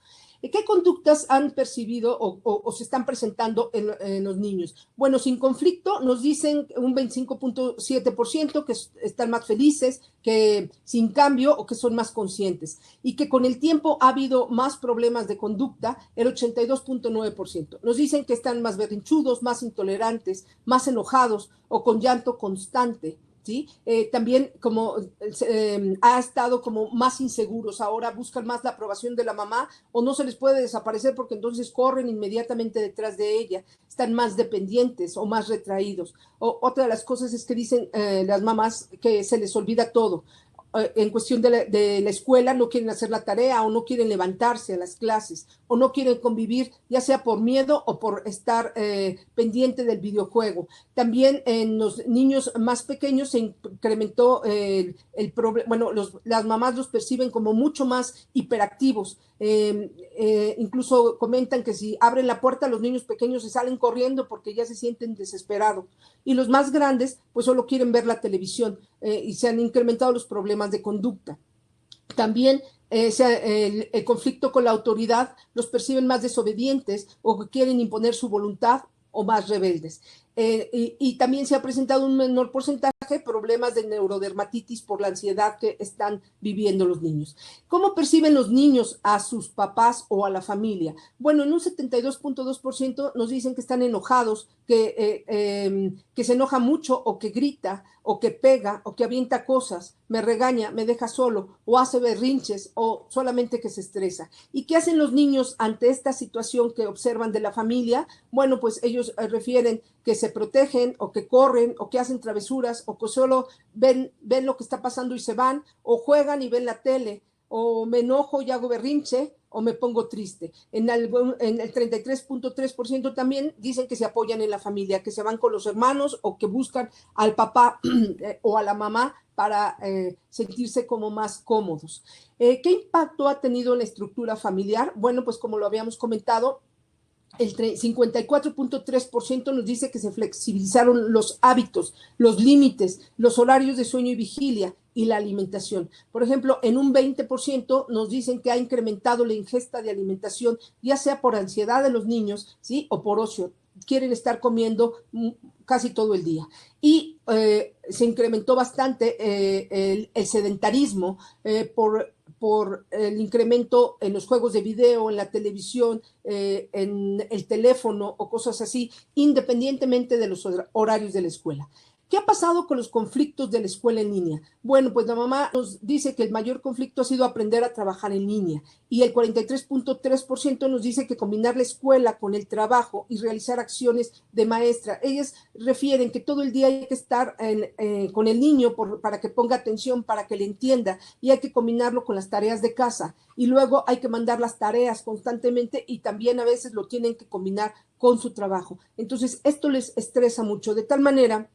¿Qué conductas han percibido o se están presentando en los niños? Bueno, sin conflicto nos dicen un 25.7% que están más felices, que sin cambio o que son más conscientes, y que con el tiempo ha habido más problemas de conducta, el 82.9%. Nos dicen que están más berrinchudos, más intolerantes, más enojados o con llanto constante. ¿Sí? También como ha estado como más inseguros, ahora buscan más la aprobación de la mamá o no se les puede desaparecer porque entonces corren inmediatamente detrás de ella, están más dependientes o más retraídos. Otra de las cosas es que dicen las mamás que se les olvida todo. En cuestión de la escuela, no quieren hacer la tarea o no quieren levantarse a las clases o no quieren convivir, ya sea por miedo o por estar pendiente del videojuego. También en los niños más pequeños se incrementó el problema, bueno, las mamás los perciben como mucho más hiperactivos. Incluso comentan que si abren la puerta, los niños pequeños se salen corriendo porque ya se sienten desesperados. Y los más grandes, pues solo quieren ver la televisión y se han incrementado los problemas de conducta. También el conflicto con la autoridad los perciben más desobedientes o que quieren imponer su voluntad o más rebeldes. Y también se ha presentado un menor porcentaje de problemas de neurodermatitis por la ansiedad que están viviendo los niños. ¿Cómo perciben los niños a sus papás o a la familia? Bueno, en un 72.2% nos dicen que están enojados, que se enoja mucho o que grita o que pega o que avienta cosas, me regaña, me deja solo o hace berrinches o solamente que se estresa. ¿Y qué hacen los niños ante esta situación que observan de la familia? Bueno, pues ellos refieren que se protegen o que corren o que hacen travesuras o que solo ven lo que está pasando y se van o juegan y ven la tele o me enojo y hago berrinche o me pongo triste. En el 33.3% también dicen que se apoyan en la familia, que se van con los hermanos o que buscan al papá o a la mamá para sentirse como más cómodos. ¿Qué impacto ha tenido en la estructura familiar? Bueno, pues como lo habíamos comentado, el 54.3% nos dice que se flexibilizaron los hábitos, los límites, los horarios de sueño y vigilia y la alimentación. Por ejemplo, en un 20% nos dicen que ha incrementado la ingesta de alimentación, ya sea por ansiedad de los niños, ¿sí? O por ocio. Quieren estar comiendo casi todo el día. Y se incrementó bastante el sedentarismo por el incremento en los juegos de video, en la televisión, en el teléfono o cosas así, independientemente de los horarios de la escuela. ¿Qué ha pasado con los conflictos de la escuela en línea? Bueno, pues la mamá nos dice que el mayor conflicto ha sido aprender a trabajar en línea y el 43.3% nos dice que combinar la escuela con el trabajo y realizar acciones de maestra. Ellas refieren que todo el día hay que estar con el niño para que ponga atención, para que le entienda y hay que combinarlo con las tareas de casa y luego hay que mandar las tareas constantemente y también a veces lo tienen que combinar con su trabajo. Entonces, esto les estresa mucho, de tal manera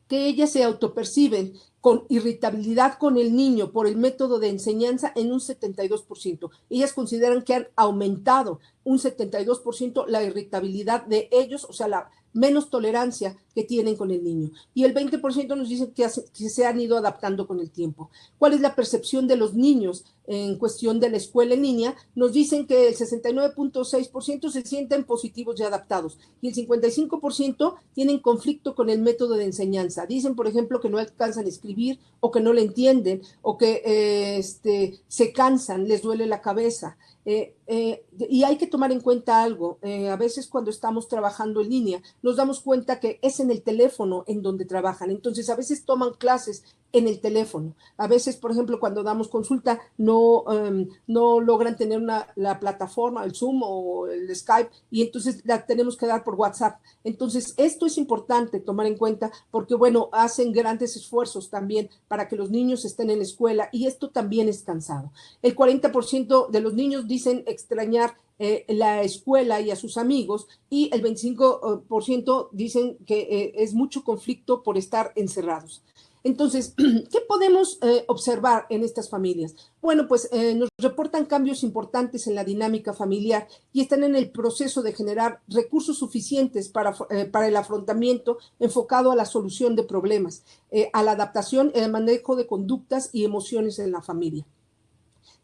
que ellas se autoperciben con irritabilidad con el niño por el método de enseñanza en un 72%. Ellas consideran que han aumentado un 72% la irritabilidad de ellos, o sea, menos tolerancia que tienen con el niño. Y el 20% nos dicen que se han ido adaptando con el tiempo. ¿Cuál es la percepción de los niños en cuestión de la escuela en línea? Nos dicen que el 69.6% se sienten positivos y adaptados y el 55% tienen conflicto con el método de enseñanza. Dicen, por ejemplo, que no alcanzan a escribir o que no le entienden o que se cansan, les duele la cabeza. Y hay que tomar en cuenta algo. A veces cuando estamos trabajando en línea nos damos cuenta que es en el teléfono en donde trabajan. Entonces a veces toman clases en el teléfono. A veces, por ejemplo, cuando damos consulta no logran tener la plataforma, el Zoom o el Skype, y entonces la tenemos que dar por WhatsApp. Entonces esto es importante tomar en cuenta porque, bueno, hacen grandes esfuerzos también para que los niños estén en la escuela y esto también es cansado. El 40% de los niños dicen extrañar la escuela y a sus amigos y el 25% dicen que es mucho conflicto por estar encerrados. Entonces, ¿qué podemos observar en estas familias? Bueno, pues nos reportan cambios importantes en la dinámica familiar y están en el proceso de generar recursos suficientes para el afrontamiento enfocado a la solución de problemas, a la adaptación y el manejo de conductas y emociones en la familia.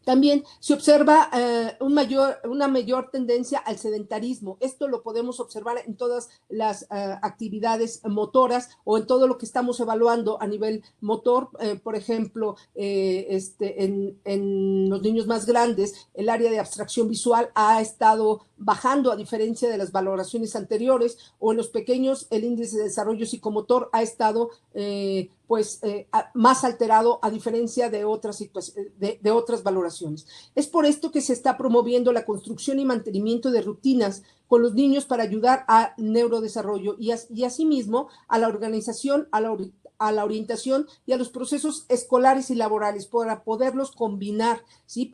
También se observa una mayor tendencia al sedentarismo. Esto lo podemos observar en todas las actividades motoras o en todo lo que estamos evaluando a nivel motor. Por ejemplo, en los niños más grandes, el área de abstracción visual ha estado bajando a diferencia de las valoraciones anteriores, o en los pequeños el índice de desarrollo psicomotor ha estado más alterado a diferencia de otras valoraciones. Es por esto que se está promoviendo la construcción y mantenimiento de rutinas con los niños para ayudar al neurodesarrollo y asimismo a la organización, a la orientación y a los procesos escolares y laborales para poderlos combinar, ¿sí?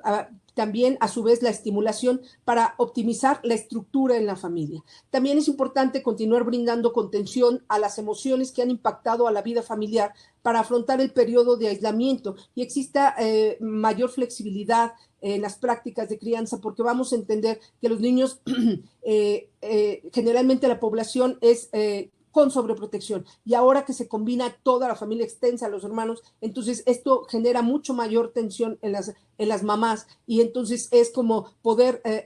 También a su vez la estimulación para optimizar la estructura en la familia. También es importante continuar brindando contención a las emociones que han impactado a la vida familiar para afrontar el periodo de aislamiento y exista mayor flexibilidad en las prácticas de crianza, porque vamos a entender que los niños, generalmente la población es con sobreprotección, y ahora que se combina toda la familia extensa, los hermanos, entonces esto genera mucho mayor tensión en las mamás, y entonces es como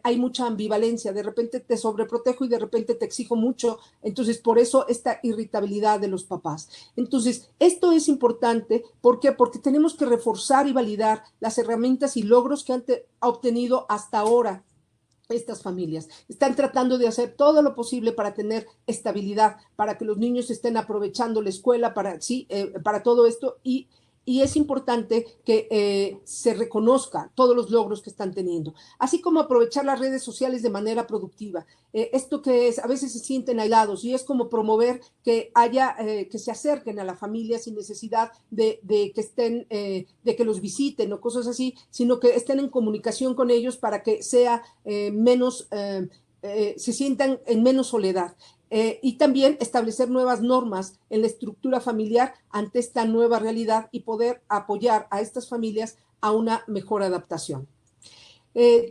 hay mucha ambivalencia, de repente te sobreprotejo y de repente te exijo mucho, entonces por eso esta irritabilidad de los papás. Entonces esto es importante, ¿por qué? Porque tenemos que reforzar y validar las herramientas y logros que han obtenido hasta ahora estas familias. Están tratando de hacer todo lo posible para tener estabilidad, para que los niños estén aprovechando la escuela, para todo esto, y es importante que se reconozca todos los logros que están teniendo, así como aprovechar las redes sociales de manera productiva. Esto que es, a veces se sienten aislados, y es como promover que que se acerquen a la familia sin necesidad de que estén, de que los visiten o cosas así, sino que estén en comunicación con ellos para que sea se sientan en menos soledad. Y también establecer nuevas normas en la estructura familiar ante esta nueva realidad y poder apoyar a estas familias a una mejor adaptación.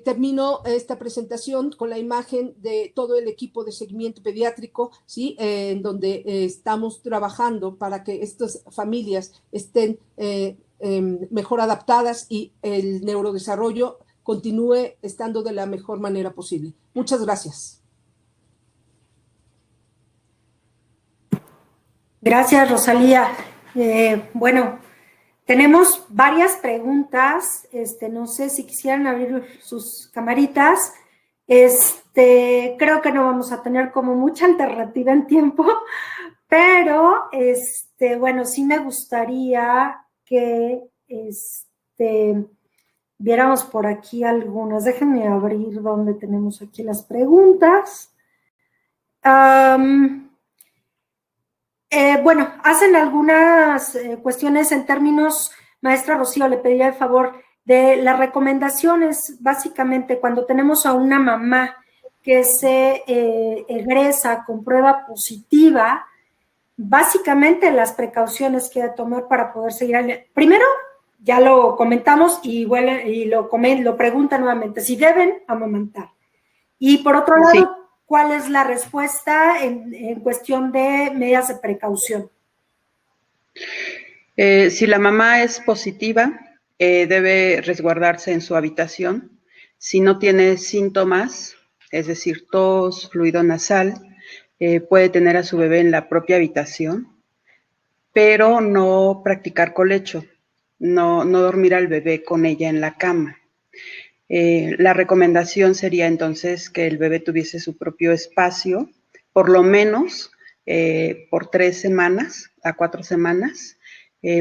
Termino esta presentación con la imagen de todo el equipo de seguimiento pediátrico, ¿sí? En donde estamos trabajando para que estas familias estén mejor adaptadas y el neurodesarrollo continúe estando de la mejor manera posible. Muchas gracias. Gracias, Rosalía. Bueno, tenemos varias preguntas. No sé si quisieran abrir sus camaritas. Creo que no vamos a tener como mucha alternativa en tiempo, pero bueno, sí me gustaría que viéramos por aquí algunas. Déjenme abrir donde tenemos aquí las preguntas. Bueno, hacen algunas cuestiones en términos, maestra Rocío, le pediría el favor de las recomendaciones, básicamente cuando tenemos a una mamá que se egresa con prueba positiva, básicamente las precauciones que hay que tomar para poder seguir. Primero, ya lo comentamos y lo pregunta nuevamente, si deben amamantar. Y por otro lado, ¿cuál es la respuesta en cuestión de medidas de precaución? Si la mamá es positiva, debe resguardarse en su habitación. Si no tiene síntomas, es decir, tos, fluido nasal, puede tener a su bebé en la propia habitación, pero no practicar colecho, no dormir al bebé con ella en la cama. La recomendación sería entonces que el bebé tuviese su propio espacio, por lo menos por 3 semanas a 4 semanas,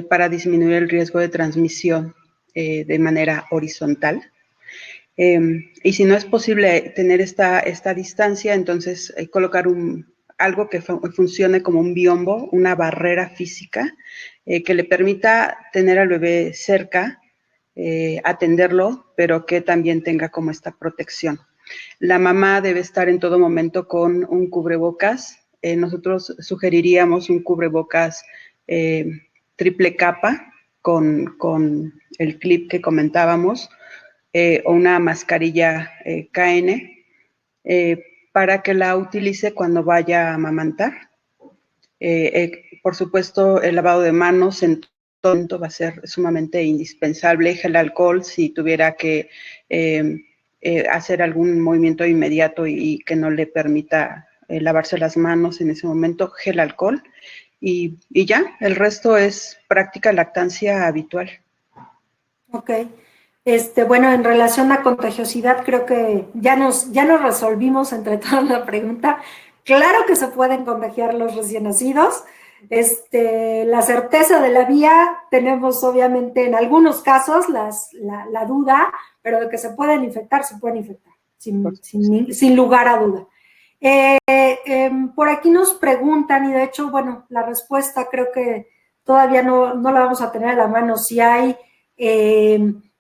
para disminuir el riesgo de transmisión de manera horizontal. Y si no es posible tener esta distancia, entonces colocar algo que funcione como un biombo, una barrera física, que le permita tener al bebé cerca, atenderlo, pero que también tenga como esta protección. La mamá debe estar en todo momento con un cubrebocas. Nosotros sugeriríamos un cubrebocas triple capa con el clip que comentábamos, o una mascarilla KN, para que la utilice cuando vaya a amamantar. Por supuesto, el lavado de manos en todo momento va a ser sumamente indispensable. Gel alcohol, si tuviera que hacer algún movimiento inmediato y que no le permita lavarse las manos en ese momento, gel alcohol. Y ya, el resto es práctica lactancia habitual. Ok. Bueno, en relación a contagiosidad, creo que ya nos resolvimos entre todas la pregunta. Claro que se pueden contagiar los recién nacidos. La certeza de la vía, tenemos obviamente en algunos casos la duda, pero de que se pueden infectar, sin lugar a duda. Por aquí nos preguntan, y de hecho, bueno, la respuesta creo que todavía no la vamos a tener a la mano, si hay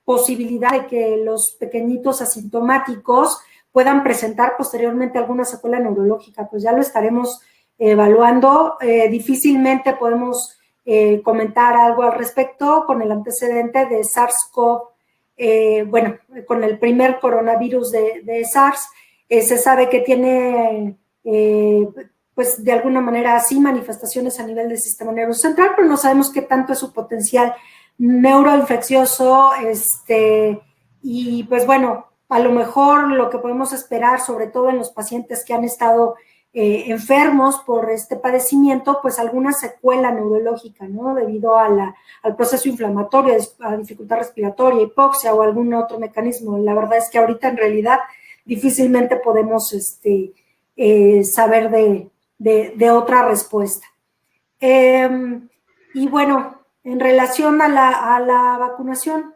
posibilidad de que los pequeñitos asintomáticos puedan presentar posteriormente alguna secuela neurológica, pues ya lo estaremos evaluando. Difícilmente podemos comentar algo al respecto con el antecedente de SARS-CoV, bueno, con el primer coronavirus de SARS. Se sabe que tiene, pues de alguna manera, sí, manifestaciones a nivel del sistema nervioso central, pero no sabemos qué tanto es su potencial neuroinfeccioso, y pues bueno, a lo mejor lo que podemos esperar, sobre todo en los pacientes que han estado enfermos por este padecimiento, pues alguna secuela neurológica, ¿no? Debido al proceso inflamatorio, a dificultad respiratoria, hipoxia o algún otro mecanismo. La verdad es que ahorita en realidad difícilmente podemos saber de otra respuesta. Y bueno, en relación a la vacunación,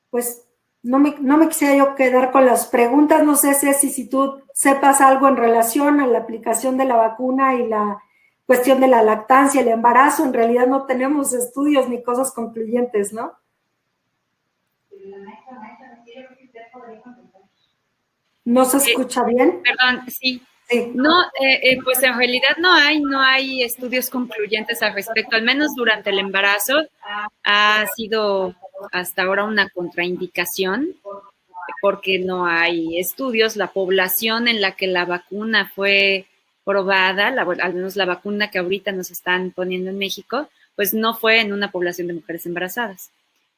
pues no me quisiera yo quedar con las preguntas. No sé, Ceci, si tú sepas algo en relación a la aplicación de la vacuna y la cuestión de la lactancia, el embarazo. En realidad no tenemos estudios ni cosas concluyentes, ¿no? ¿No se escucha bien? Perdón, sí. Sí. No, pues en realidad no hay estudios concluyentes al respecto, al menos durante el embarazo ha sido hasta ahora una contraindicación porque no hay estudios. La población en la que la vacuna fue probada, al menos la vacuna que ahorita nos están poniendo en México, pues no fue en una población de mujeres embarazadas.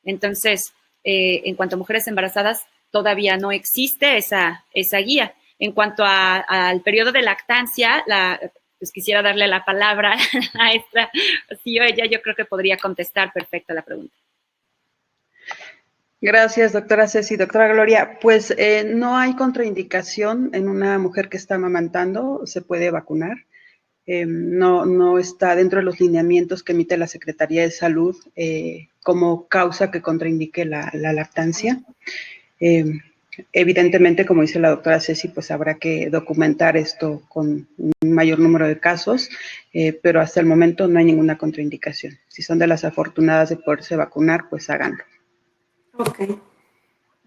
Entonces, en cuanto a mujeres embarazadas, todavía no existe esa guía. En cuanto al periodo de lactancia, pues quisiera darle la palabra a la maestra. Sí, ella yo creo que podría contestar perfecto la pregunta. Gracias, doctora Ceci. Doctora Gloria, pues no hay contraindicación en una mujer que está amamantando, se puede vacunar. No está dentro de los lineamientos que emite la Secretaría de Salud como causa que contraindique la lactancia. Evidentemente, como dice la doctora Ceci, pues habrá que documentar esto con un mayor número de casos, pero hasta el momento no hay ninguna contraindicación. Si son de las afortunadas de poderse vacunar, pues háganlo. Ok.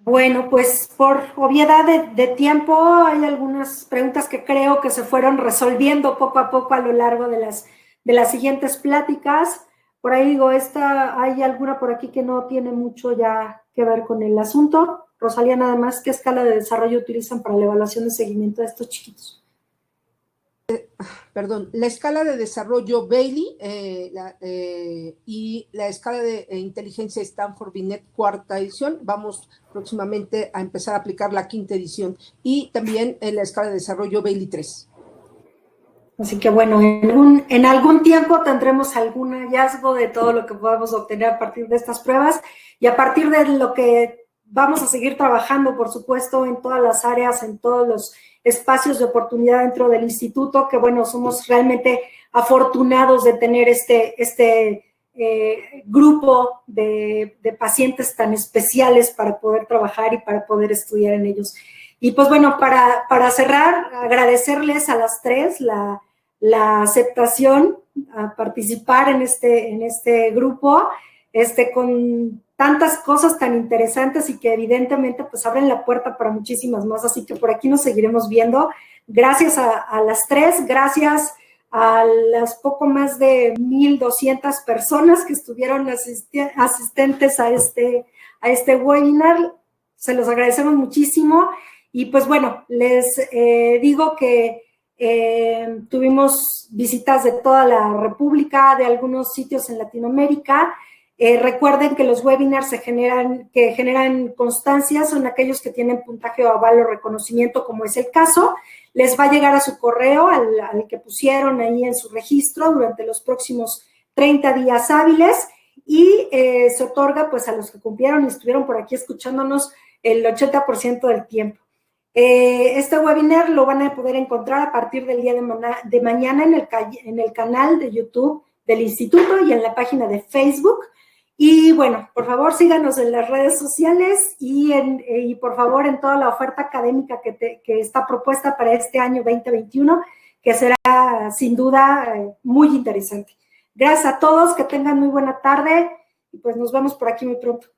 Bueno, pues por obviedad de tiempo, hay algunas preguntas que creo que se fueron resolviendo poco a poco a lo largo de las siguientes pláticas. Por ahí digo, hay alguna por aquí que no tiene mucho ya que ver con el asunto. Rosalía, nada más, ¿qué escala de desarrollo utilizan para la evaluación de seguimiento de estos chiquitos? la escala de desarrollo Bailey y la escala de inteligencia Stanford Binet cuarta edición. Vamos próximamente a empezar a aplicar la quinta edición y también la escala de desarrollo Bailey 3. Así que bueno, en algún tiempo tendremos algún hallazgo de todo lo que podamos obtener a partir de estas pruebas y a partir de lo que vamos a seguir trabajando, por supuesto, en todas las áreas, en todos los espacios de oportunidad dentro del instituto, que bueno, somos realmente afortunados de tener este grupo de pacientes tan especiales para poder trabajar y para poder estudiar en ellos. Y pues bueno, para cerrar, agradecerles a las tres la aceptación a participar en este grupo, con tantas cosas tan interesantes y que evidentemente pues abren la puerta para muchísimas más, así que por aquí nos seguiremos viendo. Gracias a las tres, gracias a las poco más de 1,200 personas que estuvieron asistentes a este webinar, se los agradecemos muchísimo y pues bueno, les digo que tuvimos visitas de toda la República, de algunos sitios en Latinoamérica. Recuerden que los webinars que generan constancia son aquellos que tienen puntaje o aval o reconocimiento, como es el caso. Les va a llegar a su correo, al que pusieron ahí en su registro durante los próximos 30 días hábiles y se otorga pues a los que cumplieron y estuvieron por aquí escuchándonos el 80% del tiempo. Este webinar lo van a poder encontrar a partir del día de mañana en el canal de YouTube del instituto y en la página de Facebook. Y bueno, por favor síganos en las redes sociales y por favor en toda la oferta académica que está propuesta para este año 2021, que será sin duda muy interesante. Gracias a todos, que tengan muy buena tarde y pues nos vemos por aquí muy pronto.